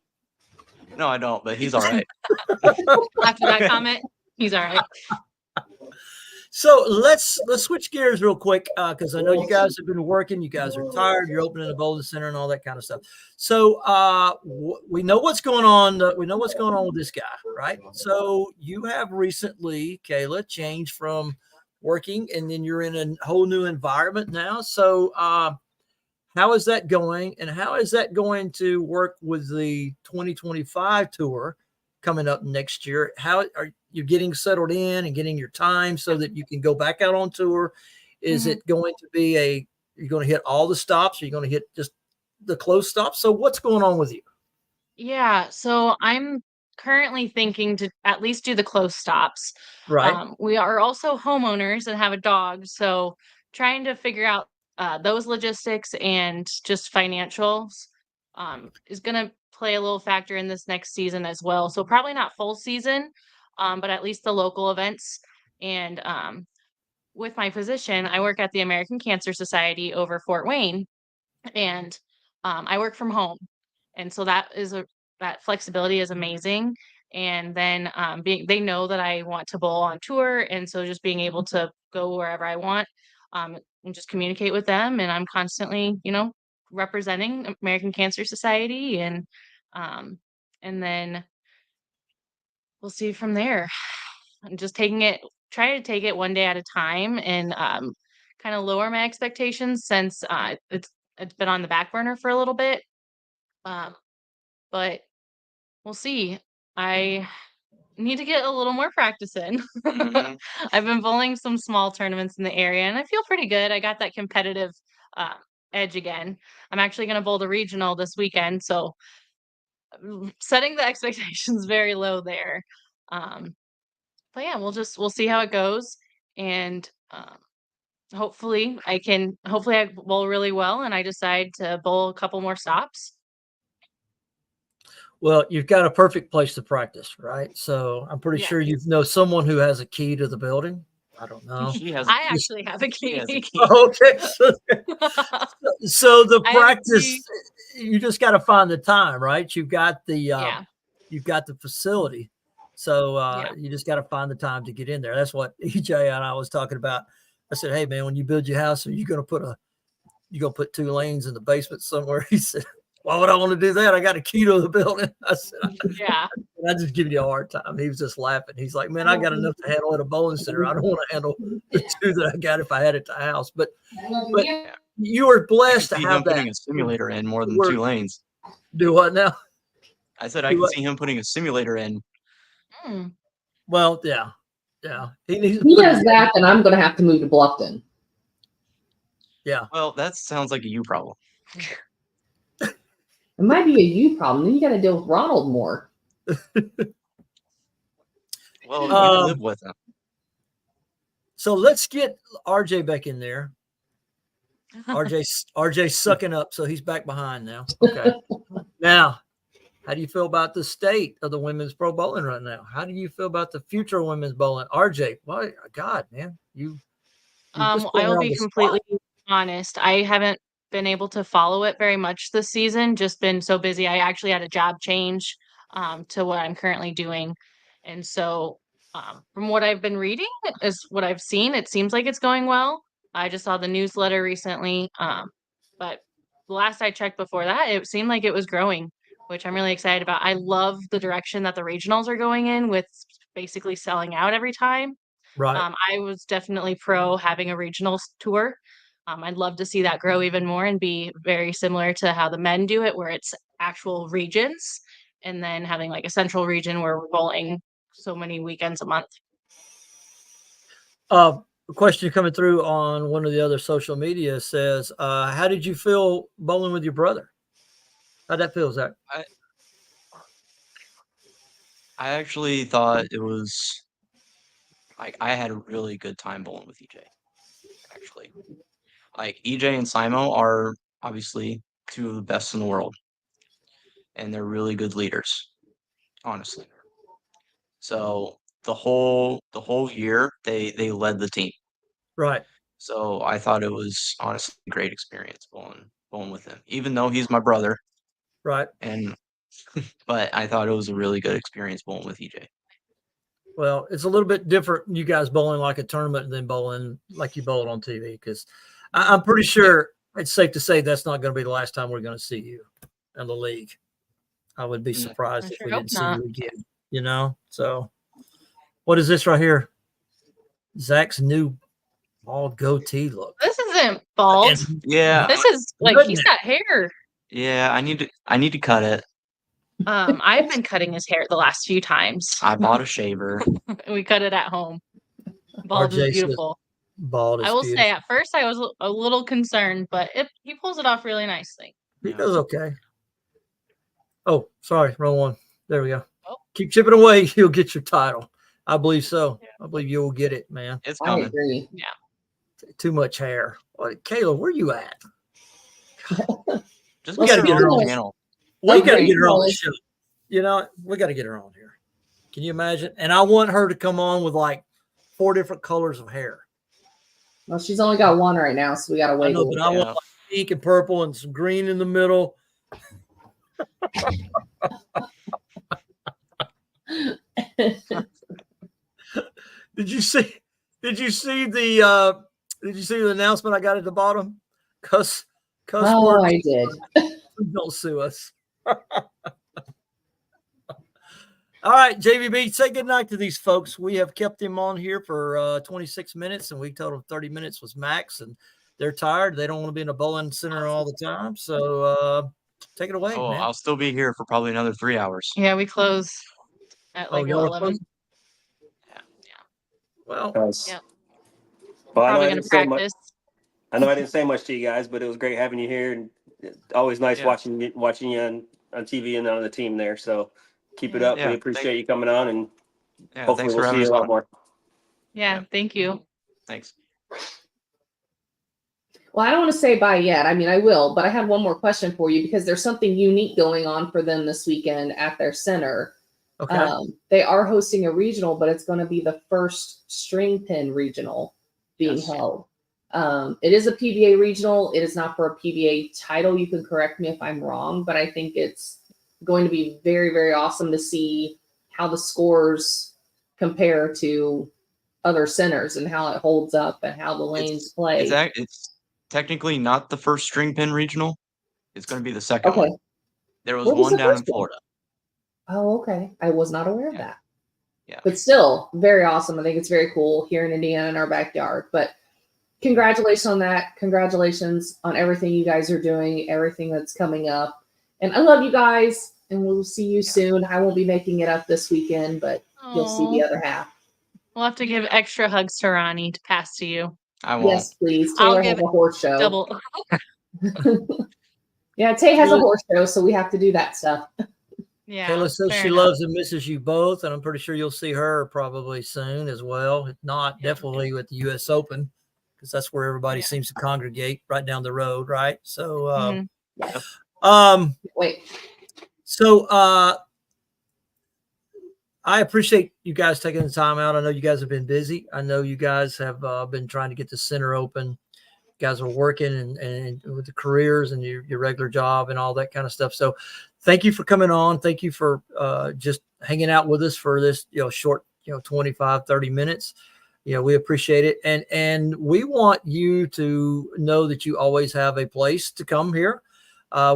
[SPEAKER 5] No, I don't, but he's all right.
[SPEAKER 4] After that comment, he's all right.
[SPEAKER 1] So let's switch gears real quick because I know you guys have been working. You guys are tired. You're opening a bowling center and all that kind of stuff. So we know what's going on. We know what's going on with this guy, right? So you have recently, Kayla, changed from working, and then you're in a whole new environment now. So how is that going, and how is that going to work with the 2025 tour coming up next year? How are you getting settled in and getting your time so that you can go back out on tour? Is it going to be you're going to hit all the stops? Or you're going to hit just the close stops? So what's going on with you?
[SPEAKER 4] Yeah. So I'm currently thinking to at least do the close stops.
[SPEAKER 1] Right.
[SPEAKER 4] We are also homeowners and have a dog. So trying to figure out those logistics and just financials is going to play a little factor in this next season as well. So probably not full season, but at least the local events. And with my position, I work at the American Cancer Society over Fort Wayne, and I work from home. And so that flexibility is amazing. And then they know that I want to bowl on tour, and so just being able to go wherever I want and just communicate with them, and I'm constantly, representing American Cancer Society, and then we'll see from there. I'm just try to take it one day at a time, and kind of lower my expectations since it's been on the back burner for a little bit. But we'll see. I need to get a little more practice in.
[SPEAKER 5] Mhm.
[SPEAKER 4] I've been bowling some small tournaments in the area, and I feel pretty good. I got that competitive edge again. I'm actually going to bowl the regional this weekend, so setting the expectations very low there. But yeah, we'll see how it goes, and hopefully I bowl really well, and I decide to bowl a couple more stops.
[SPEAKER 1] Well, you've got a perfect place to practice, right? So I'm pretty
[SPEAKER 4] Yeah.
[SPEAKER 1] sure you know someone who has a key to the building. I don't know.
[SPEAKER 5] She has.
[SPEAKER 4] I actually have a
[SPEAKER 5] She has a
[SPEAKER 4] key.
[SPEAKER 5] key.
[SPEAKER 1] Okay. So the
[SPEAKER 4] I have a
[SPEAKER 1] practice,
[SPEAKER 4] key.
[SPEAKER 1] you just got to find the time, right? You've got the
[SPEAKER 4] Yeah.
[SPEAKER 1] you've got the facility. So
[SPEAKER 4] Yeah.
[SPEAKER 1] you just got to find the time to get in there. That's what EJ and I was talking about. I said, "Hey man, when you build your house, are you going to put 2 lanes in the basement somewhere?" He said, "Why would I want to do that? I got a key to the building." I said,
[SPEAKER 4] Yeah.
[SPEAKER 1] "I just give you a hard time." He was just laughing. He's like, "Man, I got enough to handle at a bowling center. I don't want to handle the 2 that I got if I had at the house." But you were
[SPEAKER 5] I
[SPEAKER 1] blessed to
[SPEAKER 5] can see
[SPEAKER 1] have
[SPEAKER 5] him putting
[SPEAKER 1] that.
[SPEAKER 5] a simulator in more than
[SPEAKER 1] Word.
[SPEAKER 5] 2 lanes.
[SPEAKER 1] Do what now?
[SPEAKER 5] I said I
[SPEAKER 1] Do
[SPEAKER 5] can
[SPEAKER 1] what?
[SPEAKER 5] see him putting a simulator in.
[SPEAKER 4] Hmm.
[SPEAKER 1] Well, yeah. He needs to
[SPEAKER 2] He
[SPEAKER 1] put
[SPEAKER 2] does
[SPEAKER 1] it,
[SPEAKER 2] that, then I'm going to have to move to Bluffton.
[SPEAKER 5] Well, that sounds like a you problem.
[SPEAKER 2] It might be a you problem. Then you got to deal with Ronald more.
[SPEAKER 5] Well, you
[SPEAKER 1] Um,
[SPEAKER 5] live with him.
[SPEAKER 1] So let's get RJ back in there. RJ's sucking up, so he's back behind now. Okay. Now, how do you feel about the state of the women's pro bowling right now? How do you feel about the future of women's bowling? RJ, well, God, man, you just put
[SPEAKER 4] I
[SPEAKER 1] her
[SPEAKER 4] will
[SPEAKER 1] on
[SPEAKER 4] be
[SPEAKER 1] the spot.
[SPEAKER 4] completely honest. I haven't been able to follow it very much this season. Just been so busy. I actually had a job change to what I'm currently doing, and so from what I've been reading, is what I've seen. It seems like it's going well. I just saw the newsletter recently, but the last I checked before that, it seemed like it was growing, which I'm really excited about. I love the direction that the regionals are going in with basically selling out every time.
[SPEAKER 1] Right.
[SPEAKER 4] I was definitely pro having a regional tour. I'd love to see that grow even more and be very similar to how the men do it, where it's actual regions, and then having like a central region where we're bowling so many weekends a month.
[SPEAKER 1] A question coming through on one of the other social media says, how did you feel bowling with your brother? How'd that feel, Zach?
[SPEAKER 5] I actually thought it was like I had a really good time bowling with EJ. Actually, like EJ and Simo are obviously 2 of the best in the world, and they're really good leaders, honestly. So the whole year they led the team.
[SPEAKER 1] Right.
[SPEAKER 5] So I thought it was honestly a great experience bowling with him, even though he's my brother.
[SPEAKER 1] Right.
[SPEAKER 5] And but I thought it was a really good experience bowling with EJ.
[SPEAKER 1] Well, it's a little bit different. You guys bowling like a tournament than bowling like you bowled on TV, because I'm pretty sure it's safe to say that's not going to be the last time we're going to see you in the league. I would be surprised
[SPEAKER 4] I
[SPEAKER 1] if
[SPEAKER 4] sure
[SPEAKER 1] we
[SPEAKER 4] hope
[SPEAKER 1] didn't see
[SPEAKER 4] not.
[SPEAKER 1] you again. You know. So, what is this right here? Zach's new bald goatee look.
[SPEAKER 4] This isn't bald.
[SPEAKER 1] And
[SPEAKER 5] Yeah,
[SPEAKER 4] This is like he's got hair.
[SPEAKER 5] yeah. I need to cut it.
[SPEAKER 4] I've been cutting his hair the last few times.
[SPEAKER 5] I bought a shaver.
[SPEAKER 4] We cut it at home. Bald
[SPEAKER 1] RJ
[SPEAKER 4] is
[SPEAKER 1] says
[SPEAKER 4] beautiful.
[SPEAKER 1] bald is
[SPEAKER 4] I will
[SPEAKER 1] beautiful.
[SPEAKER 4] say at first I was a little concerned, but he pulls it off really nicely.
[SPEAKER 1] He does okay. Oh, sorry, wrong one. There we go.
[SPEAKER 4] Oh.
[SPEAKER 1] Keep chipping away. You'll get your title. I believe so. I believe you will get it, man.
[SPEAKER 5] It's
[SPEAKER 2] I
[SPEAKER 5] coming.
[SPEAKER 2] agree.
[SPEAKER 1] Too much hair. What, Kayla, where you at?
[SPEAKER 5] Just
[SPEAKER 1] We
[SPEAKER 5] go
[SPEAKER 1] gotta
[SPEAKER 5] to
[SPEAKER 1] get
[SPEAKER 5] her
[SPEAKER 1] her
[SPEAKER 5] own
[SPEAKER 1] on.
[SPEAKER 5] channel.
[SPEAKER 1] We got to
[SPEAKER 2] Okay.
[SPEAKER 1] get her on the show. You know, we got to get her on here. Can you imagine? And I want her to come on with like 4 different colors of hair.
[SPEAKER 2] Well, she's only got one right now, so we got to
[SPEAKER 1] I
[SPEAKER 2] wait.
[SPEAKER 1] know,
[SPEAKER 2] a
[SPEAKER 1] but
[SPEAKER 2] little
[SPEAKER 1] I
[SPEAKER 2] bit.
[SPEAKER 1] want like pink and purple and some green in the middle. Did you see the announcement I got at the bottom? Cuss
[SPEAKER 2] Oh,
[SPEAKER 1] words.
[SPEAKER 2] I did.
[SPEAKER 1] Don't sue us. All right, JVB, say goodnight to these folks. We have kept them on here for 26 minutes, and we told them 30 minutes was max, and they're tired. They don't want to be in a bowling center all the time. So take it away,
[SPEAKER 5] Oh,
[SPEAKER 1] man.
[SPEAKER 5] I'll still be here for probably another 3 hours.
[SPEAKER 4] Yeah, we close at like
[SPEAKER 1] y'all are
[SPEAKER 4] 11.
[SPEAKER 1] closing? Well,
[SPEAKER 3] Nice.
[SPEAKER 4] Yeah.
[SPEAKER 3] Well, I know
[SPEAKER 4] Probably
[SPEAKER 3] I
[SPEAKER 4] gonna
[SPEAKER 3] didn't say much.
[SPEAKER 4] practice.
[SPEAKER 3] I know I didn't say much to you guys, but it was great having you here, and always nice
[SPEAKER 5] Yeah.
[SPEAKER 3] watching you on TV and on the team there. So keep it
[SPEAKER 4] Yeah.
[SPEAKER 3] up.
[SPEAKER 5] Yeah,
[SPEAKER 3] We appreciate you coming on, and
[SPEAKER 5] Yeah,
[SPEAKER 3] hopefully
[SPEAKER 5] thanks for
[SPEAKER 3] we'll see
[SPEAKER 5] having
[SPEAKER 3] you
[SPEAKER 5] us
[SPEAKER 3] a lot
[SPEAKER 5] on.
[SPEAKER 3] more.
[SPEAKER 4] Yeah,
[SPEAKER 5] Yeah.
[SPEAKER 4] thank you.
[SPEAKER 5] Thanks.
[SPEAKER 2] Well, I don't want to say bye yet. I mean, I will, but I have one more question for you because there's something unique going on for them this weekend at their center.
[SPEAKER 1] okay.
[SPEAKER 2] They are hosting a regional, but it's going to be the first string pin regional being
[SPEAKER 5] Yes.
[SPEAKER 2] held. It is a PBA regional. It is not for a PBA title. You can correct me if I'm wrong, but I think it's going to be very, very awesome to see how the scores compare to other centers and how it holds up and how the lanes play.
[SPEAKER 5] It's technically not the first string pin regional. It's going to be the second
[SPEAKER 2] Okay.
[SPEAKER 5] one. There was
[SPEAKER 2] What was
[SPEAKER 5] one
[SPEAKER 2] the
[SPEAKER 5] down in
[SPEAKER 2] first one?
[SPEAKER 5] Florida.
[SPEAKER 2] Oh, okay. I was not aware of
[SPEAKER 5] Yeah.
[SPEAKER 2] that.
[SPEAKER 5] Yeah.
[SPEAKER 2] But still, very awesome. I think it's very cool here in Indiana in our backyard. But congratulations on that. Congratulations on everything you guys are doing, everything that's coming up. And I love you guys, and we'll see you soon. I won't be making it up this weekend, but you'll see the
[SPEAKER 4] Aw.
[SPEAKER 2] other half.
[SPEAKER 4] We'll have to give extra hugs to Ronnie to pass to you.
[SPEAKER 5] I won't.
[SPEAKER 2] Yes, please.
[SPEAKER 4] I'll
[SPEAKER 2] Taylor
[SPEAKER 4] give
[SPEAKER 2] has a horse show.
[SPEAKER 4] Double.
[SPEAKER 2] Yeah, Tay has a horse show, so we have to do that stuff.
[SPEAKER 4] Yeah.
[SPEAKER 1] Taylor says
[SPEAKER 4] fair
[SPEAKER 1] she
[SPEAKER 4] enough.
[SPEAKER 1] loves and misses you both, and I'm pretty sure you'll see her probably soon as well. If not,
[SPEAKER 4] Yeah.
[SPEAKER 1] definitely with the U.S. Open, because that's where everybody
[SPEAKER 4] Yeah.
[SPEAKER 1] seems to congregate right down the road, right? So,
[SPEAKER 4] Mhm.
[SPEAKER 2] Wait.
[SPEAKER 1] so I appreciate you guys taking the time out. I know you guys have been busy. I know you guys have been trying to get the center open. You guys are working and with the careers and your regular job and all that kind of stuff. So thank you for coming on. Thank you for just hanging out with us for this, short, 25, 30 minutes. We appreciate it. And we want you to know that you always have a place to come here.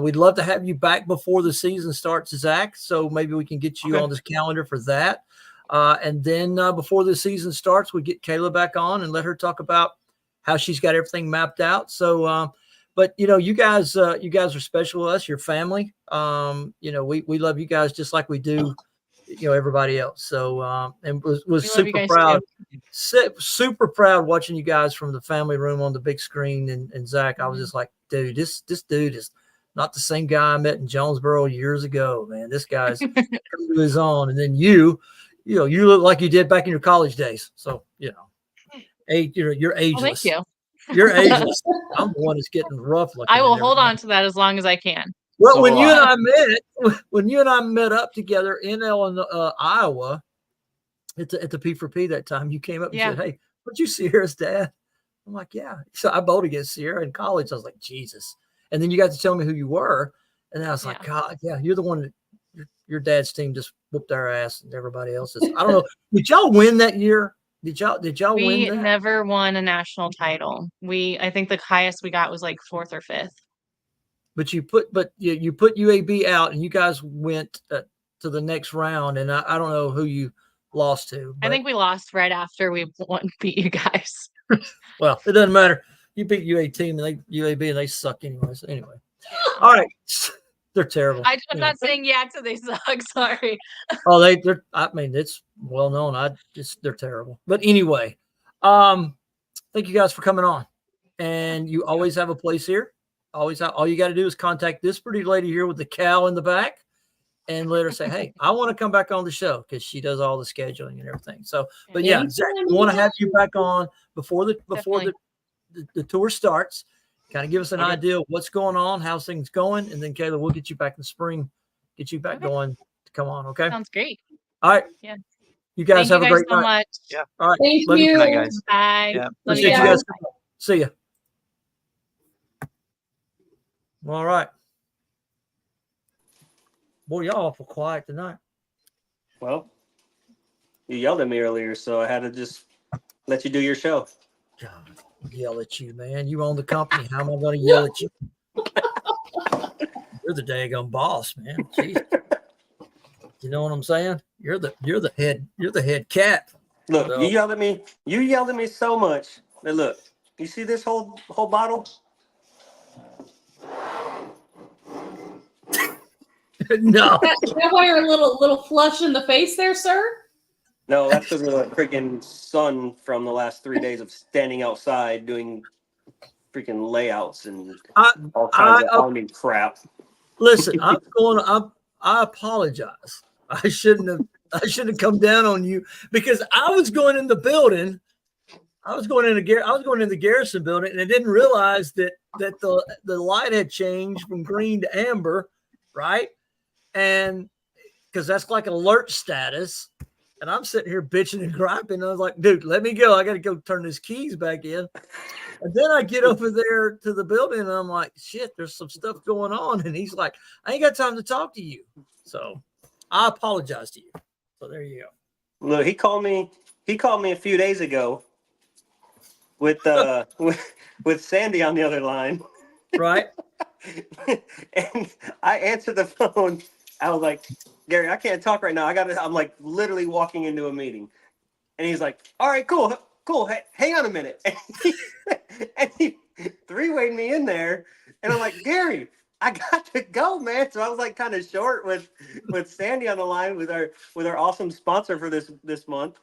[SPEAKER 1] We'd love to have you back before the season starts, Zach. So maybe we can get you
[SPEAKER 5] Okay.
[SPEAKER 1] on this calendar for that. And then before the season starts, we get Kayla back on and let her talk about how she's got everything mapped out. So, but you guys are special to us, your family. We love you guys just like we do, everybody else. So, and was
[SPEAKER 4] We love you
[SPEAKER 1] super
[SPEAKER 4] guys
[SPEAKER 1] proud,
[SPEAKER 4] too.
[SPEAKER 1] super proud watching you guys from the family room on the big screen. And Zach, I was just like, dude, this dude is not the same guy I met in Jonesboro years ago, man. This guy's come to his own. And then you look like you did back in your college days. So, you're ageless.
[SPEAKER 4] Well, thank you.
[SPEAKER 1] You're ageless. I'm the one that's getting rough looking.
[SPEAKER 4] I will
[SPEAKER 1] and
[SPEAKER 4] hold
[SPEAKER 1] everything.
[SPEAKER 4] on to that as long as I can.
[SPEAKER 1] Well,
[SPEAKER 5] So
[SPEAKER 1] when
[SPEAKER 5] will
[SPEAKER 1] you
[SPEAKER 5] I.
[SPEAKER 1] and I met up together in Iowa at the P4P that time, you came up and
[SPEAKER 4] Yeah.
[SPEAKER 1] said, "Hey, would you Sierra's dad?" I'm like, "Yeah." So I bowled against Sierra in college. I was like, "Jesus!" And then you got to tell me who you were, and I was like,
[SPEAKER 4] Yeah.
[SPEAKER 1] "God, yeah, you're the one that your dad's team just whooped our ass and everybody else's." I don't know. Did y'all win that year? Did y'all
[SPEAKER 4] We
[SPEAKER 1] win that?
[SPEAKER 4] never won a national title. I think the highest we got was like 4th or 5th.
[SPEAKER 1] But you put UAB out, and you guys went to the next round, and I don't know who you lost to.
[SPEAKER 4] I think we lost right after we beat you guys.
[SPEAKER 1] Well, it doesn't matter. You beat UAB and they suck anyway. So anyway, all right, they're terrible.
[SPEAKER 4] I'm
[SPEAKER 1] Anyway.
[SPEAKER 4] not saying yeah to they suck. Sorry.
[SPEAKER 1] Oh, they're. I mean, it's well known. They're terrible. But anyway, thank you guys for coming on, and you always have a place here. Always, all you got to do is contact this pretty lady here with the cow in the back, and let her say, "Hey, I want to come back on the show," because she does all the scheduling and everything. So, but yeah, Zach, we want to have you back on before the tour starts. Kind of give us an idea of what's going on, how's things going, and then Kayla, we'll get you back in the spring, get you back going to come on. Okay.
[SPEAKER 4] Sounds great.
[SPEAKER 1] All right.
[SPEAKER 4] Yeah.
[SPEAKER 1] You guys
[SPEAKER 4] Thank
[SPEAKER 1] have
[SPEAKER 4] you
[SPEAKER 1] a
[SPEAKER 4] guys
[SPEAKER 1] great
[SPEAKER 4] so
[SPEAKER 1] night.
[SPEAKER 4] much.
[SPEAKER 5] Yeah.
[SPEAKER 1] All right.
[SPEAKER 2] Thank
[SPEAKER 1] Love
[SPEAKER 2] you.
[SPEAKER 5] Good night, guys.
[SPEAKER 4] Bye.
[SPEAKER 5] Yeah.
[SPEAKER 4] Love
[SPEAKER 1] Appreciate
[SPEAKER 4] you
[SPEAKER 1] you
[SPEAKER 4] guys.
[SPEAKER 1] guys. See ya. All right. Boy, y'all awful quiet tonight.
[SPEAKER 3] Well, you yelled at me earlier, so I had to just let you do your show.
[SPEAKER 1] God, yell at you, man. You own the company. How am I going to yell at you? You're the daggone boss, man. Jeez. You know what I'm saying? You're the head cat.
[SPEAKER 3] Look,
[SPEAKER 1] So-
[SPEAKER 3] you yelled at me. You yelled at me so much. Now look, you see this whole bottle?
[SPEAKER 1] No.
[SPEAKER 2] Is that why you're a little flush in the face there, sir?
[SPEAKER 3] No, that's because of the freaking sun from the last 3 days of standing outside doing freaking layouts and
[SPEAKER 1] I-
[SPEAKER 3] all kinds
[SPEAKER 1] I-
[SPEAKER 3] of army crap.
[SPEAKER 1] Listen, I apologize. I shouldn't have come down on you because I was going in the building. I was going in the Garrison building, and I didn't realize that the light had changed from green to amber, right? And because that's like an alert status. And I'm sitting here bitching and griping. I was like, dude, let me go. I got to go turn his keys back in. And then I get over there to the building and I'm like, shit, there's some stuff going on. And he's like, I ain't got time to talk to you. So I apologize to you. So there you go.
[SPEAKER 3] Look, he called me a few days ago with with Sandy on the other line.
[SPEAKER 1] Right.
[SPEAKER 3] And I answered the phone. I was like, Gary, I can't talk right now. I'm like literally walking into a meeting. And he's like, all right, cool. Hey, hang on a minute. And he three-wayed me in there. And I'm like, Gary, I got to go, man. So I was like kind of short with Sandy on the line with our awesome sponsor for this month.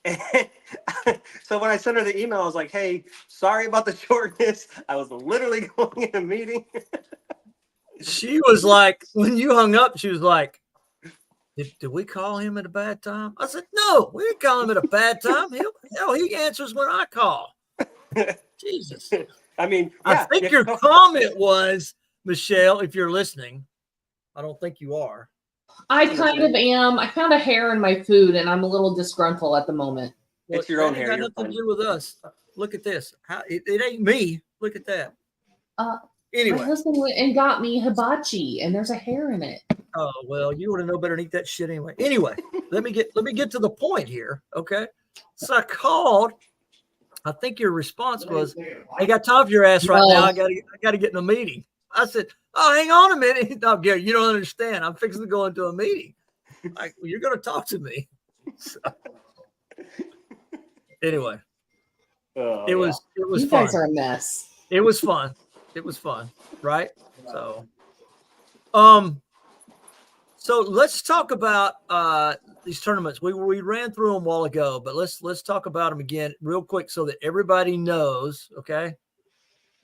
[SPEAKER 3] And so when I sent her the email, I was like, hey, sorry about the shortness. I was literally going in a meeting.
[SPEAKER 1] She was like, when you hung up, she was like, did we call him at a bad time? I said, no, we didn't call him at a bad time. He answers when I call. Jesus.
[SPEAKER 3] I mean,
[SPEAKER 1] I think your comment was, Michelle, if you're listening, I don't think you are.
[SPEAKER 2] I kind of am. I found a hair in my food, and I'm a little disgruntled at the moment.
[SPEAKER 3] It's your own
[SPEAKER 1] That
[SPEAKER 3] hair.
[SPEAKER 1] got
[SPEAKER 3] You're
[SPEAKER 1] nothing
[SPEAKER 3] fine.
[SPEAKER 1] to do with us. Look at this. It ain't me. Look at that.
[SPEAKER 2] My
[SPEAKER 1] Anyway.
[SPEAKER 2] husband went and got me hibachi, and there's a hair in it.
[SPEAKER 1] Oh well, you would have known better than eat that shit anyway. Anyway, let me get to the point here. Okay. So I called. I think your response was, I got time for your ass right now. I gotta get in a meeting. I said, oh, hang on a minute. No, Gary, you don't understand. I'm fixing to go into a meeting. Like, well, you're gonna talk to me. So, anyway, it was
[SPEAKER 2] You
[SPEAKER 1] fun.
[SPEAKER 2] guys are a mess.
[SPEAKER 1] It was fun. It was fun, right? So, so let's talk about these tournaments. We ran through them a while ago, but let's talk about them again real quick so that everybody knows, okay?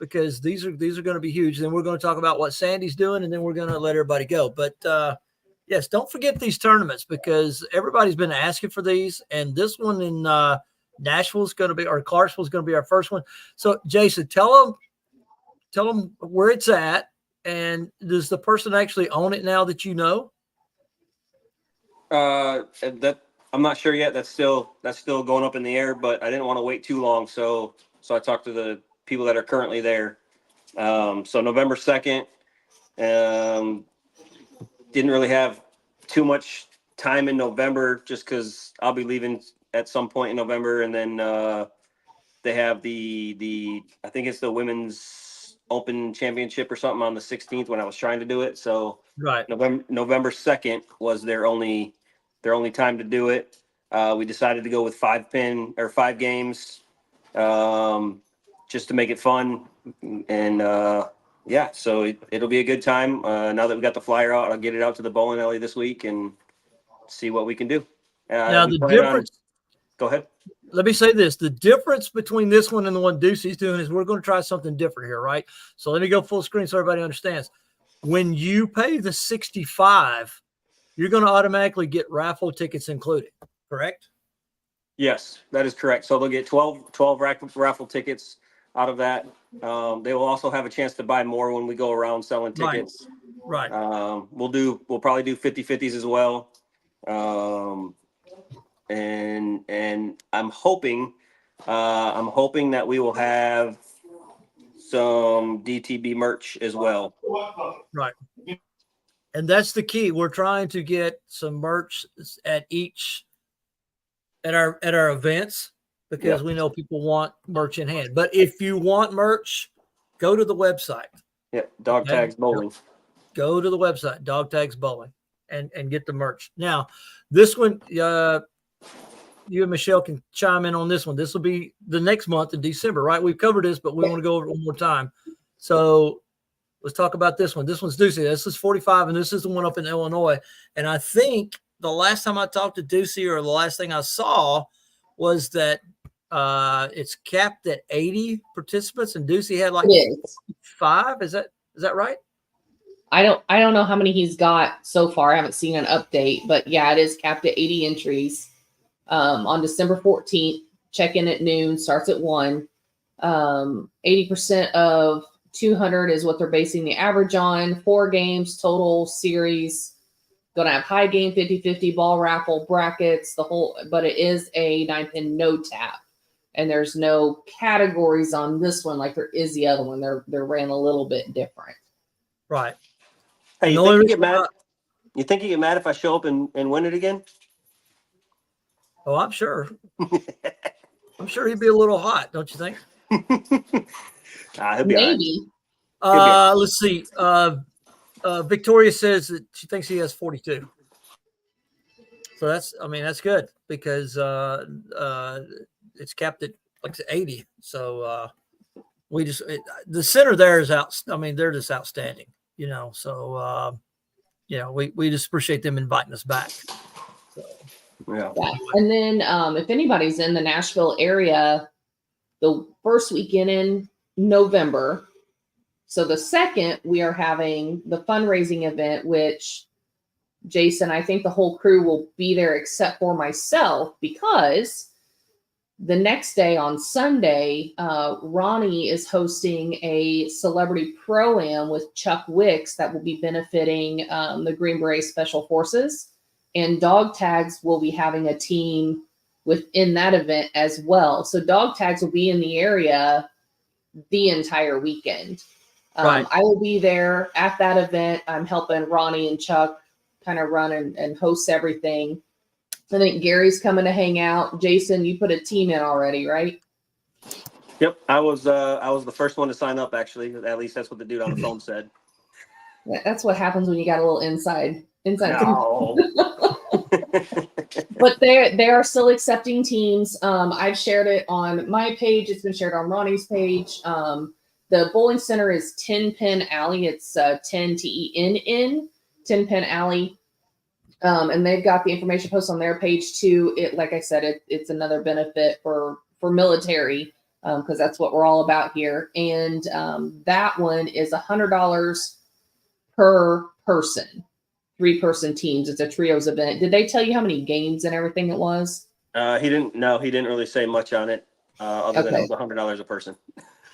[SPEAKER 1] Because these are going to be huge. Then we're going to talk about what Sandy's doing, and then we're going to let everybody go. But yes, don't forget these tournaments because everybody's been asking for these, and this one in Nashville is going to be, or Clarksville is going to be our first one. So, Jason, tell them where it's at, and does the person actually own it now that you know?
[SPEAKER 3] That I'm not sure yet. That's still going up in the air, but I didn't want to wait too long, so I talked to the people that are currently there. So November 2nd, didn't really have too much time in November just because I'll be leaving at some point in November, and then they have the I think it's the Women's Open Championship or something on the 16th when I was trying to do it. So
[SPEAKER 1] Right.
[SPEAKER 3] November 2nd was their only time to do it. We decided to go with 5 games, just to make it fun. And yeah, so it'll be a good time. Now that we got the flyer out, I'll get it out to the bowling alley this week and see what we can do.
[SPEAKER 1] Now
[SPEAKER 3] we
[SPEAKER 1] the
[SPEAKER 3] plan on-
[SPEAKER 1] difference.
[SPEAKER 3] Go ahead.
[SPEAKER 1] Let me say this. The difference between this one and the one Ducey's doing is we're going to try something different here, right? So let me go full screen so everybody understands. When you pay the $65, you're going to automatically get raffle tickets included, correct?
[SPEAKER 3] Yes, that is correct. So they'll get 12 raffle tickets out of that. They will also have a chance to buy more when we go around selling
[SPEAKER 1] Right.
[SPEAKER 3] tickets.
[SPEAKER 1] Right.
[SPEAKER 3] We'll probably do 50-50s as well. And I'm hoping that we will have some DTB merch as well.
[SPEAKER 1] Right. And that's the key. We're trying to get some merch at our events because we know people want merch in hand. But if you want merch, go to the website.
[SPEAKER 3] Yeah, Dog
[SPEAKER 1] Okay.
[SPEAKER 3] Tags Bowling.
[SPEAKER 1] Go to the website, Dog Tags Bowling, and get the merch. Now, this one, you and Michelle can chime in on this one. This will be the next month in December, right? We've covered this, but we want to go over it one more time. So let's talk about this one. This one's Ducey. This is 45, and this is the one up in Illinois. And I think the last time I talked to Ducey, or the last thing I saw, was that it's capped at 80 participants, and Ducey had like
[SPEAKER 2] It is.
[SPEAKER 1] 5. Is that right?
[SPEAKER 2] I don't know how many he's got so far. I haven't seen an update, but yeah, it is capped at 80 entries. On December 14th, check-in at noon, starts at 1. 80% of 200 is what they're basing the average on. 4 games total series. Going to have high game, 50-50, ball raffle, brackets, the whole, but it is a 9-pin no tap. And there's no categories on this one like there is the other one. They're ran a little bit different.
[SPEAKER 1] Right.
[SPEAKER 3] Hey, you
[SPEAKER 1] The
[SPEAKER 3] think
[SPEAKER 1] only
[SPEAKER 3] you get
[SPEAKER 1] reason
[SPEAKER 3] mad?
[SPEAKER 1] why-
[SPEAKER 3] You think you get mad if I show up and win it again?
[SPEAKER 1] Oh, I'm sure. I'm sure he'd be a little hot, don't you think?
[SPEAKER 3] He'll be all right.
[SPEAKER 2] Maybe.
[SPEAKER 1] Let's see. Victoria says that she thinks he has 42. So that's good because it's capped at like 80. So the center there is out. I mean, they're just outstanding, So we just appreciate them inviting us back. So.
[SPEAKER 3] Yeah.
[SPEAKER 2] Yeah. And then if anybody's in the Nashville area, the first weekend in November, so the second, we are having the fundraising event, which Jason, I think the whole crew will be there except for myself, because the next day on Sunday, Ronnie is hosting a celebrity pro-am with Chuck Wicks that will be benefiting the Green Beret Special Forces. And Dog Tags will be having a team within that event as well. So Dog Tags will be in the area the entire weekend.
[SPEAKER 1] Right.
[SPEAKER 2] I will be there at that event. I'm helping Ronnie and Chuck kind of run and host everything. I think Gary's coming to hang out. Jason, you put a team in already, right?
[SPEAKER 3] Yep. I was the first one to sign up, actually. At least that's what the dude on the phone said.
[SPEAKER 2] That's what happens when you got a little inside.
[SPEAKER 3] No.
[SPEAKER 2] But they are still accepting teams. I've shared it on my page. It's been shared on Ronnie's page. The bowling center is 10 Pin Alley. It's 10 TENN, 10 Pin Alley. And they've got the information posted on their page too. Like I said, it's another benefit for military, because that's what we're all about here. And that one is $100 per person. 3-person teams. It's a trios event. Did they tell you how many games and everything it was?
[SPEAKER 3] He didn't really say much on it, other than it was $100 a person.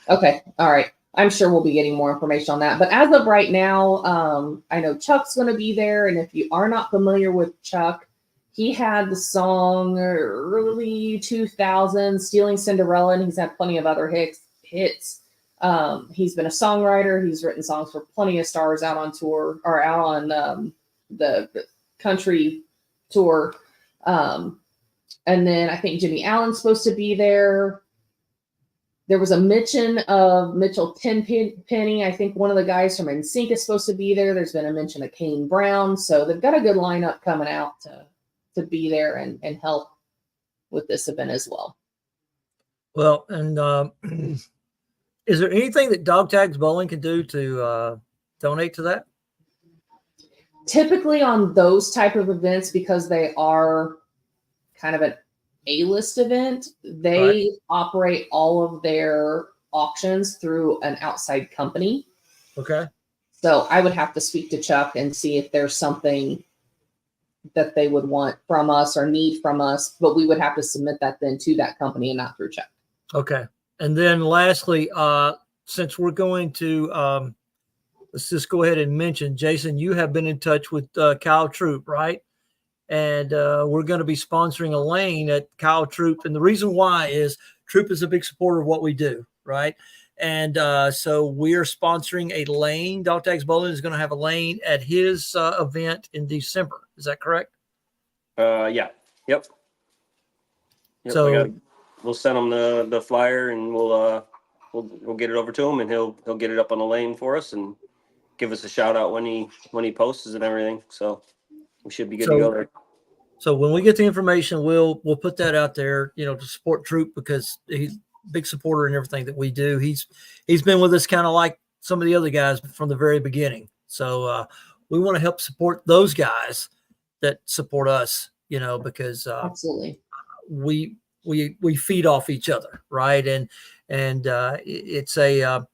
[SPEAKER 2] Okay. All right. I'm sure we'll be getting more information on that. But as of right now, I know Chuck's going to be there. And if you are not familiar with Chuck, he had the song early 2000s, Stealing Cinderella, and he's had plenty of other hits. He's been a songwriter. He's written songs for plenty of stars out on tour, or out on the country tour. And then I think Jimmy Allen's supposed to be there. There was a mention of Mitchell Tenpenny. I think one of the guys from NSYNC is supposed to be there. There's been a mention of Kane Brown. So they've got a good lineup coming out to be there and help with this event as well.
[SPEAKER 1] Well, and is there anything that Dog Tags Bowling can do to donate to that?
[SPEAKER 2] Typically on those type of events, because they are kind of an A-list event, they operate all of their auctions through an outside company.
[SPEAKER 1] Okay.
[SPEAKER 2] So I would have to speak to Chuck and see if there's something that they would want from us or need from us, but we would have to submit that then to that company and not through Chuck.
[SPEAKER 1] Okay. And then lastly, since we're going to, let's just go ahead and mention, Jason, you have been in touch with Kyle Troop, right? And we're going to be sponsoring a lane at Kyle Troop. And the reason why is Troop is a big supporter of what we do, right? And so we are sponsoring a lane. Dog Tags Bowling is going to have a lane at his event in December. Is that correct?
[SPEAKER 3] Yeah. Yep.
[SPEAKER 1] So
[SPEAKER 3] we'll send him the flyer, and we'll get it over to him, and he'll get it up on the lane for us and give us a shout out when he posts and everything. So we should be good to go there.
[SPEAKER 1] So when we get the information, we'll put that out there, to support Troop, because he's a big supporter in everything that we do. He's been with us kind of like some of the other guys from the very beginning. So we want to help support those guys that support us, because
[SPEAKER 2] Absolutely.
[SPEAKER 1] we feed off each other, right? And it's a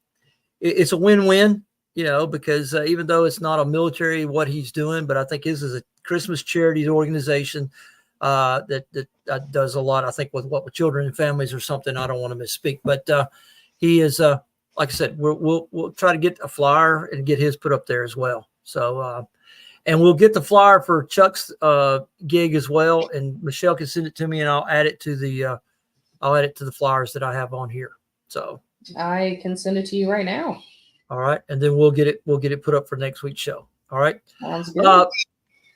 [SPEAKER 1] win-win, because even though it's not a military what he's doing, but I think his is a Christmas charities organization that does a lot, I think, with children and families or something. I don't want to misspeak, but he is, like I said, we'll try to get a flyer and get his put up there as well. So, and we'll get the flyer for Chuck's gig as well. And Michelle can send it to me, and I'll add it to the flyers that I have on here. So
[SPEAKER 2] I can send it to you right now.
[SPEAKER 1] all right, and then we'll get it put up for next week's show. All right.
[SPEAKER 2] Sounds good.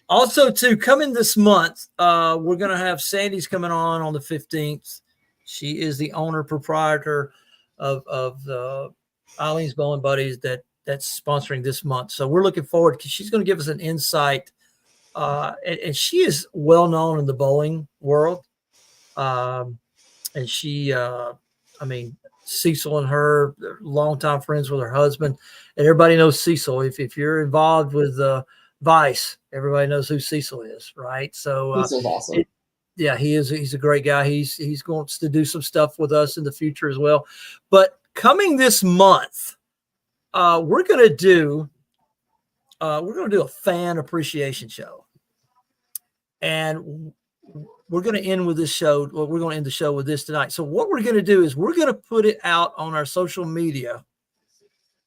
[SPEAKER 1] Also, too, coming this month, we're going to have Sandy's coming on the 15th. She is the owner proprietor of the Eileen's Bowling Buddies that's sponsoring this month. So we're looking forward because she's going to give us an insight. And she is well known in the bowling world. And she, Cecil and her, they're longtime friends with her husband, and everybody knows Cecil. If you're involved with Vice, everybody knows who Cecil is, right? So
[SPEAKER 2] Cecil's awesome.
[SPEAKER 1] he is. He's a great guy. He's going to do some stuff with us in the future as well. But coming this month, we're going to do a fan appreciation show, and we're going to end with this show. Well, we're going to end the show with this tonight. So what we're going to do is we're going to put it out on our social media,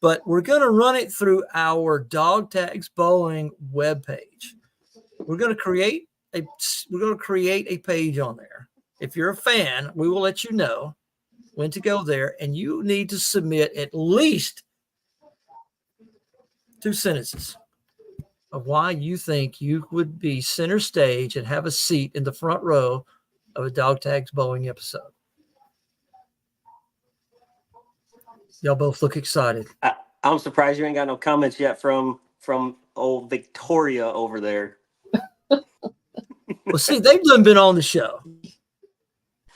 [SPEAKER 1] but we're going to run it through our Dog Tags Bowling webpage. We're going to create a page on there. If you're a fan, we will let you know when to go there, and you need to submit at least 2 sentences of why you think you would be center stage and have a seat in the front row of a Dog Tags Bowling episode. Y'all both look excited.
[SPEAKER 3] I'm surprised you ain't got no comments yet from old Victoria over there.
[SPEAKER 1] Well, see, they've done been on the show.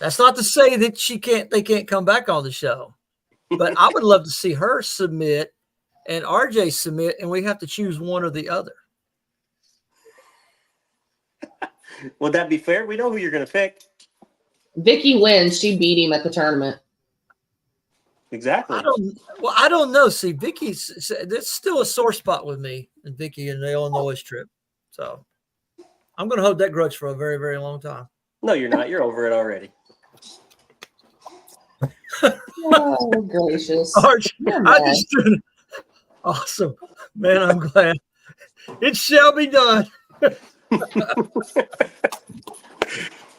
[SPEAKER 1] That's not to say that they can't come back on the show, but I would love to see her submit and RJ submit, and we have to choose one or the other.
[SPEAKER 3] Would that be fair? We know who you're going to pick.
[SPEAKER 2] Vicky wins. She beat him at the tournament.
[SPEAKER 3] Exactly.
[SPEAKER 1] I don't know. See, Vicky's, there's still a sore spot with me and Vicky in the Illinois trip. So I'm going to hold that grudge for a very, very long time.
[SPEAKER 3] No, you're not. You're over it already.
[SPEAKER 2] Oh, gracious.
[SPEAKER 1] Arch, awesome. Man, I'm glad. It shall be done.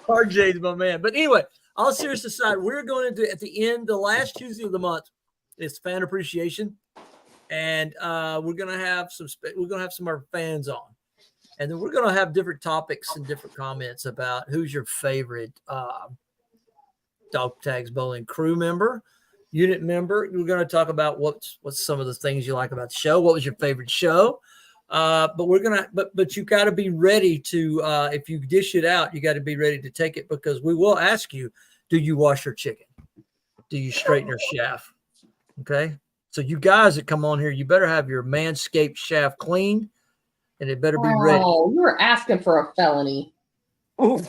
[SPEAKER 1] RJ's my man. But anyway, all serious aside, we're going to do at the end, the last Tuesday of the month, it's fan appreciation, and we're going to have some of our fans on, and then we're going to have different topics and different comments about who's your favorite Dog Tags Bowling crew member, unit member. We're going to talk about what's some of the things you like about the show. What was your favorite show? But you got to be ready to, if you dish it out, you got to be ready to take it, because we will ask you, do you wash your chicken? Do you straighten your shaft? Okay. So you guys that come on here, you better have your Manscaped shaft clean, and it better be ready.
[SPEAKER 2] Oh, you were asking for a felony.
[SPEAKER 3] Ooh.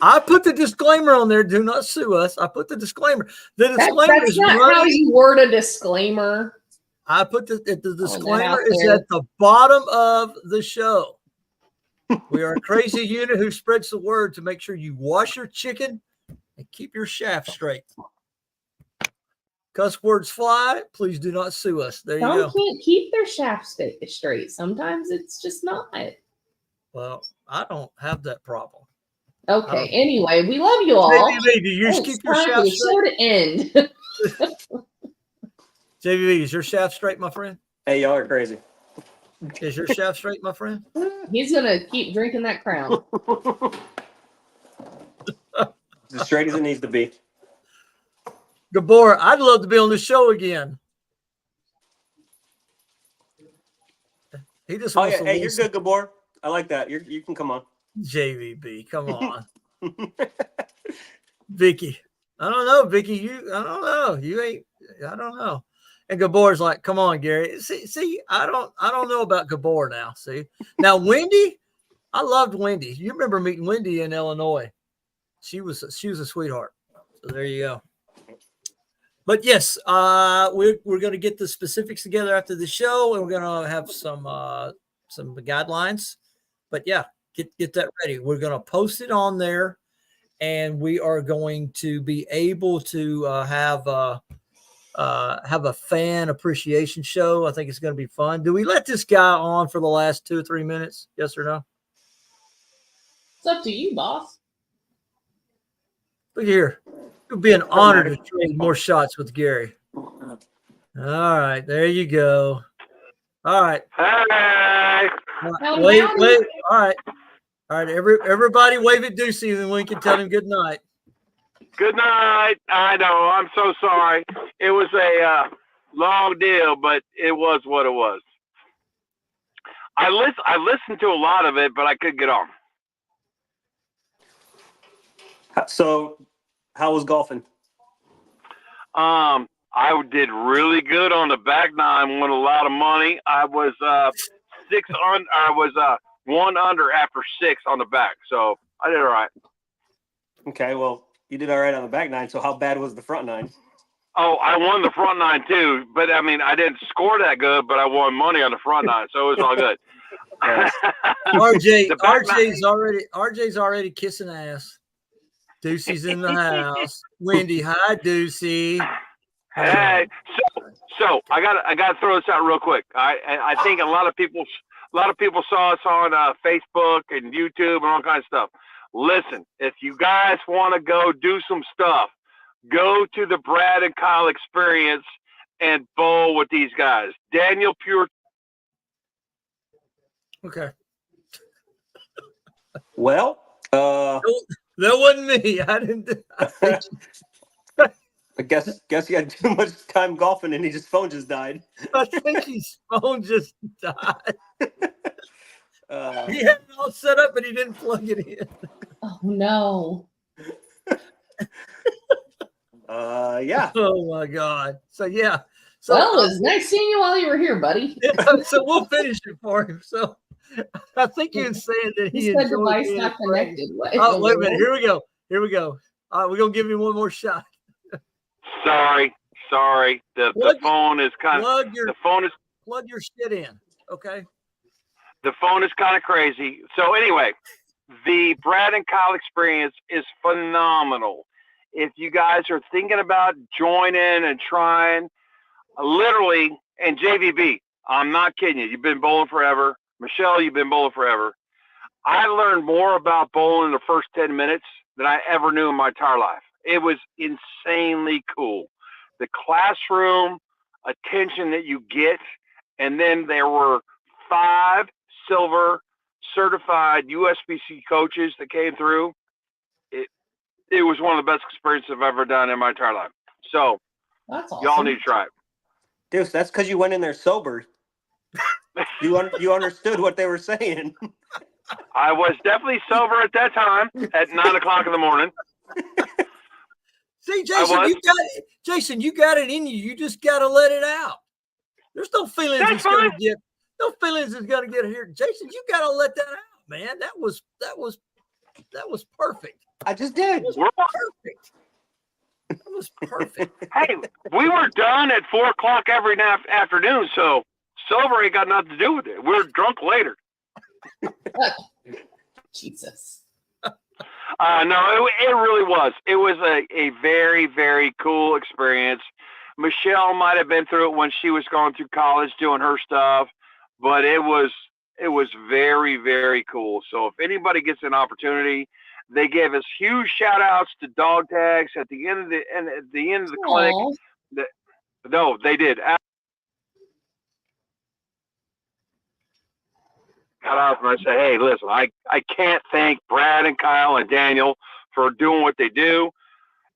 [SPEAKER 1] I put the disclaimer on there. Do not sue us. I put the disclaimer. The disclaimer
[SPEAKER 2] That's
[SPEAKER 1] is
[SPEAKER 2] not how you word a disclaimer.
[SPEAKER 1] I put the disclaimer is at the bottom of the show. We are a crazy unit who spreads the word to make sure you wash your chicken and keep your shaft straight. Cuss words fly. Please do not sue us. There you
[SPEAKER 2] Some
[SPEAKER 1] go.
[SPEAKER 2] can't keep their shaft straight. Sometimes it's just not.
[SPEAKER 1] Well, I don't have that problem.
[SPEAKER 2] Okay. Anyway, we love you all.
[SPEAKER 1] JVV, do you keep your shaft
[SPEAKER 2] The
[SPEAKER 1] straight?
[SPEAKER 2] show to end.
[SPEAKER 1] JVV, is your shaft straight, my friend?
[SPEAKER 3] Hey, y'all are crazy.
[SPEAKER 1] Is your shaft straight, my friend?
[SPEAKER 2] He's gonna keep drinking that Crown.
[SPEAKER 3] As straight as it needs to be.
[SPEAKER 1] Gabor, I'd love to be on the show again. He just
[SPEAKER 3] Oh,
[SPEAKER 1] wants
[SPEAKER 3] yeah.
[SPEAKER 1] to
[SPEAKER 3] Hey, you're
[SPEAKER 1] listen.
[SPEAKER 3] good, Gabor. I like that. You can come on.
[SPEAKER 1] JVB, come on. Vicky. I don't know, Vicky. I don't know. I don't know. And Gabor's like, come on, Gary. See, I don't know about Gabor now. See, now Wendy, I loved Wendy. You remember meeting Wendy in Illinois? She was a sweetheart. So there you go. But yes, we're going to get the specifics together after the show, and we're going to have some guidelines. But yeah, get that ready. We're going to post it on there, and we are going to be able to have a fan appreciation show. I think it's going to be fun. Do we let this guy on for the last 2 or 3 minutes? Yes or no?
[SPEAKER 2] It's up to you, boss.
[SPEAKER 1] Look here. It would be an honor to trade more shots with Gary. All right, there you go. All right.
[SPEAKER 11] Hey.
[SPEAKER 1] Wait. All right. Everybody wave at Deucey, and then we can tell him good night.
[SPEAKER 11] Good night. I know. I'm so sorry. It was a long deal, but it was what it was. I listened to a lot of it, but I couldn't get on.
[SPEAKER 3] So, how was golfing?
[SPEAKER 11] I did really good on the back nine. Won a lot of money. I was 1 under after 6 on the back, so I did all right.
[SPEAKER 3] Okay, well, you did all right on the back nine. So, how bad was the front nine?
[SPEAKER 11] Oh, I won the front nine too, but I mean, I didn't score that good, but I won money on the front nine, so it was all good.
[SPEAKER 1] RJ's already kissing ass. Deucey's in the house. Wendy, hi, Deucey.
[SPEAKER 11] Hey, so I gotta throw this out real quick. I think a lot of people saw us on Facebook and YouTube and all kinds of stuff. Listen, if you guys want to go do some stuff, go to the Brad and Kyle Experience and bowl with these guys. Daniel Pure.
[SPEAKER 1] Okay.
[SPEAKER 3] Well,
[SPEAKER 1] that wasn't me.
[SPEAKER 3] I guess he had too much time golfing and his phone just died.
[SPEAKER 1] I think his phone just died. He had it all set up, but he didn't plug it in.
[SPEAKER 2] Oh no.
[SPEAKER 3] Yeah.
[SPEAKER 1] Oh my God. So yeah.
[SPEAKER 2] So well, it was nice seeing you while you were here, buddy.
[SPEAKER 1] So we'll finish it for him. So I think he was saying that he
[SPEAKER 2] said device not connected.
[SPEAKER 1] Oh, wait a minute. Here we go. We're gonna give him one more shot.
[SPEAKER 11] Sorry. The phone is kind of
[SPEAKER 1] plug your shit in. Okay.
[SPEAKER 11] The phone is kind of crazy. So anyway, the Brad and Kyle Experience is phenomenal. If you guys are thinking about joining and trying, literally, and JVB, I'm not kidding you. You've been bowling forever. Michelle, you've been bowling forever. I learned more about bowling in the first 10 minutes than I ever knew in my entire life. It was insanely cool. The classroom attention that you get, and then there were 5 silver certified USBC coaches that came through. It was one of the best experiences I've ever done in my entire life. So
[SPEAKER 2] that's awesome.
[SPEAKER 11] Y'all need to try it.
[SPEAKER 3] Dude, that's because you went in there sober. You understood what they were saying.
[SPEAKER 11] I was definitely sober at that time at 9 o'clock in the morning.
[SPEAKER 1] See, Jason, you got it in you. You just got to let it out. There's no feelings it's going to get. No feelings is going to get here. Jason, you got to let that out, man. That was perfect.
[SPEAKER 3] I just did.
[SPEAKER 1] Perfect. That was perfect.
[SPEAKER 11] Hey, we were done at 4 o'clock every afternoon, so sober ain't got nothing to do with it. We're drunk later.
[SPEAKER 2] Jesus.
[SPEAKER 11] No, it really was. It was a very, very cool experience. Michelle might have been through it when she was going through college doing her stuff, but it was very, very cool. So if anybody gets an opportunity, they gave us huge shout outs to dog tags at the end of the clinic. No, they did. Got out and I said, hey, listen, I can't thank Brad and Kyle and Daniel for doing what they do.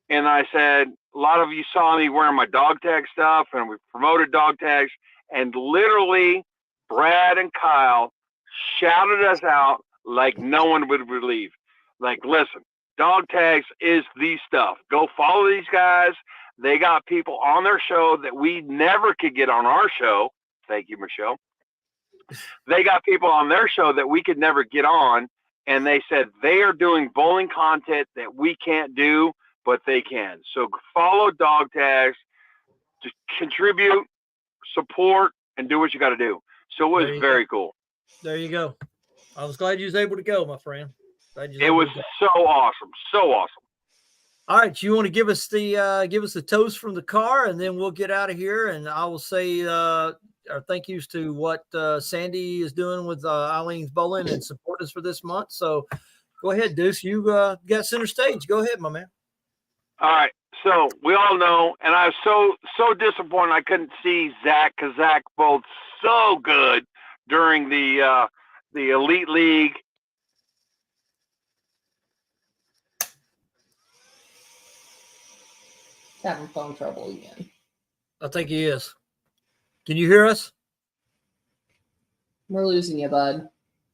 [SPEAKER 11] And I said, a lot of you saw me wearing my dog tag stuff, and we promoted dog tags, and literally Brad and Kyle shouted us out like no one would believe. Like, listen, dog tags is the stuff. Go follow these guys. They got people on their show that we never could get on our show. Thank you, Michelle. They got people on their show that we could never get on, and they said they are doing bowling content that we can't do, but they can. So follow Dog Tags, just contribute, support, and do what you got to do. So it was very cool.
[SPEAKER 1] There you go. I was glad you was able to go, my friend.
[SPEAKER 11] It was so awesome. So awesome.
[SPEAKER 1] All right, you want to give us the toast from the car, and then we'll get out of here. And I will say our thank yous to what Sandy is doing with Eileen's Bowling and support us for this month. So go ahead, Deuce. You got center stage. Go ahead, my man.
[SPEAKER 11] All right. So we all know, and I was so disappointed I couldn't see Zach, because Zach bowled so good during the Elite League.
[SPEAKER 2] Having phone trouble again.
[SPEAKER 1] I think he is. Can you hear us?
[SPEAKER 2] We're losing you, bud.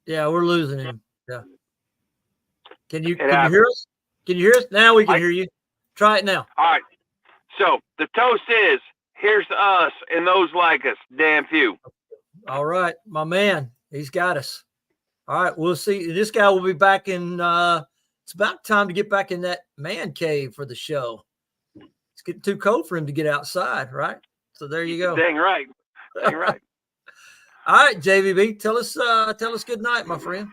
[SPEAKER 1] Yeah, we're losing him. Yeah. Can you hear us? Can you hear us? Now we can hear you. Try it now.
[SPEAKER 11] All right. So the toast is, here's to us and those like us. Damn few.
[SPEAKER 1] All right, my man. He's got us. All right, we'll see. This guy will be back in. It's about time to get back in that man cave for the show. It's getting too cold for him to get outside, right? So there you go.
[SPEAKER 11] Dang right. Dang right.
[SPEAKER 1] All right, JVB, tell us good night, my friend.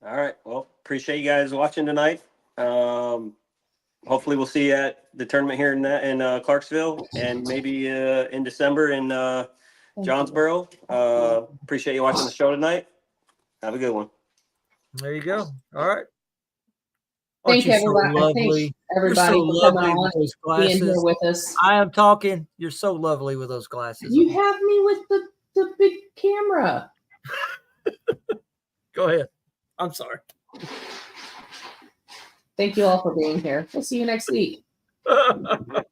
[SPEAKER 3] All right. Well, appreciate you guys watching tonight. Hopefully we'll see you at the tournament here in Clarksville, and maybe in December in Johnsboro. Appreciate you watching the show tonight. Have a good one.
[SPEAKER 1] There you go. All right.
[SPEAKER 2] Thank you, everybody.
[SPEAKER 1] You're so lovely with those
[SPEAKER 2] being here
[SPEAKER 1] glasses.
[SPEAKER 2] with us.
[SPEAKER 1] I am talking. You're so lovely with those glasses.
[SPEAKER 2] You have me with the big camera.
[SPEAKER 1] Go ahead. I'm sorry.
[SPEAKER 2] Thank you all for being here. We'll see you next week.
[SPEAKER 1] God,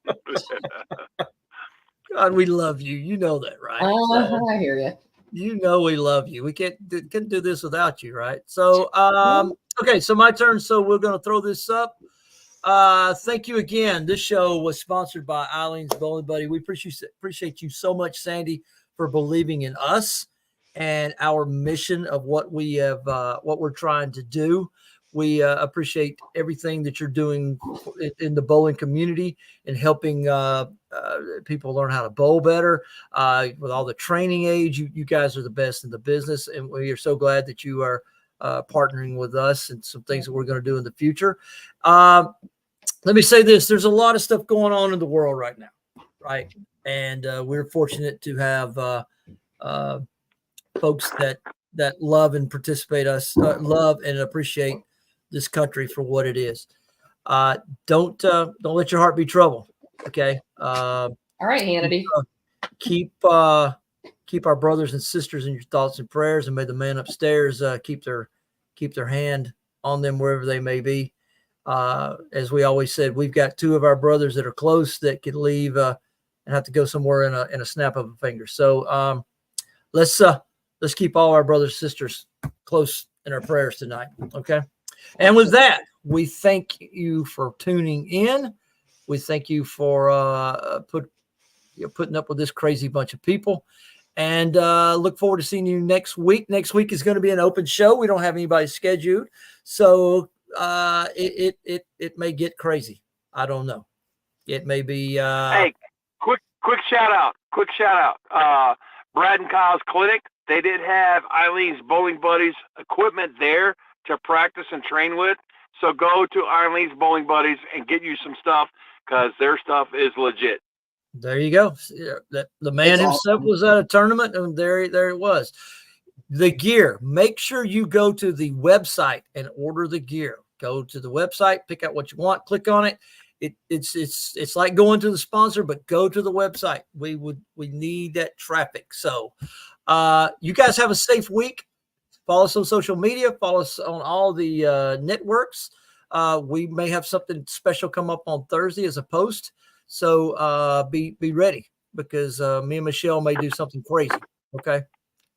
[SPEAKER 1] we love you. You know that, right?
[SPEAKER 2] I hear you.
[SPEAKER 1] You know we love you. We couldn't do this without you, right? So, okay, so my turn. So we're going to throw this up. Thank you again. This show was sponsored by Eileen's Bowling Buddy. We appreciate you so much, Sandy, for believing in us and our mission of what we have, what we're trying to do. We appreciate everything that you're doing in the bowling community and helping people learn how to bowl better. With all the training aids, you guys are the best in the business, and we are so glad that you are partnering with us and some things that we're going to do in the future. Let me say this. There's a lot of stuff going on in the world right now, right? And we're fortunate to have folks that love and participate us, love and appreciate this country for what it is. Don't let your heart be troubled. Okay.
[SPEAKER 2] All right, Hannity.
[SPEAKER 1] Keep our brothers and sisters in your thoughts and prayers, and may the man upstairs keep their hand on them wherever they may be. As we always said, we've got two of our brothers that are close that could leave and have to go somewhere in a snap of a finger. So let's keep all our brothers and sisters close in our prayers tonight. Okay. And with that, we thank you for tuning in. We thank you for putting up with this crazy bunch of people, and look forward to seeing you next week. Next week is going to be an open show. We don't have anybody scheduled, so it may get crazy. I don't know. It may be.
[SPEAKER 11] Hey, quick shout out. Brad and Kyle's clinic. They did have Eileen's Bowling Buddies equipment there to practice and train with. So go to Eileen's Bowling Buddies and get you some stuff, because their stuff is legit.
[SPEAKER 1] There you go. The man himself was at a tournament, and there it was. The gear. Make sure you go to the website and order the gear. Go to the website, pick out what you want, click on it. It's like going to the sponsor, but go to the website. We need that traffic. So you guys have a safe week. Follow us on social media. Follow us on all the networks. We may have something special come up on Thursday as a post. So be ready, because me and Michelle may do something crazy. Okay.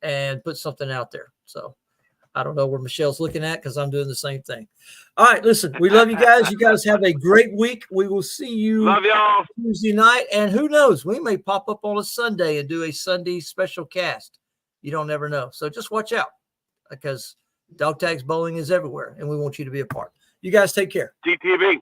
[SPEAKER 1] And put something out there. So I don't know where Michelle's looking at because I'm doing the same thing. All right, listen, we love you guys. You guys have a great week. We will see you
[SPEAKER 11] Love y'all.
[SPEAKER 1] Tuesday night. And who knows, we may pop up on a Sunday and do a Sunday special cast. You don't never know. So just watch out because Dog Tags Bowling is everywhere, and we want you to be a part. You guys take care.
[SPEAKER 11] DTV.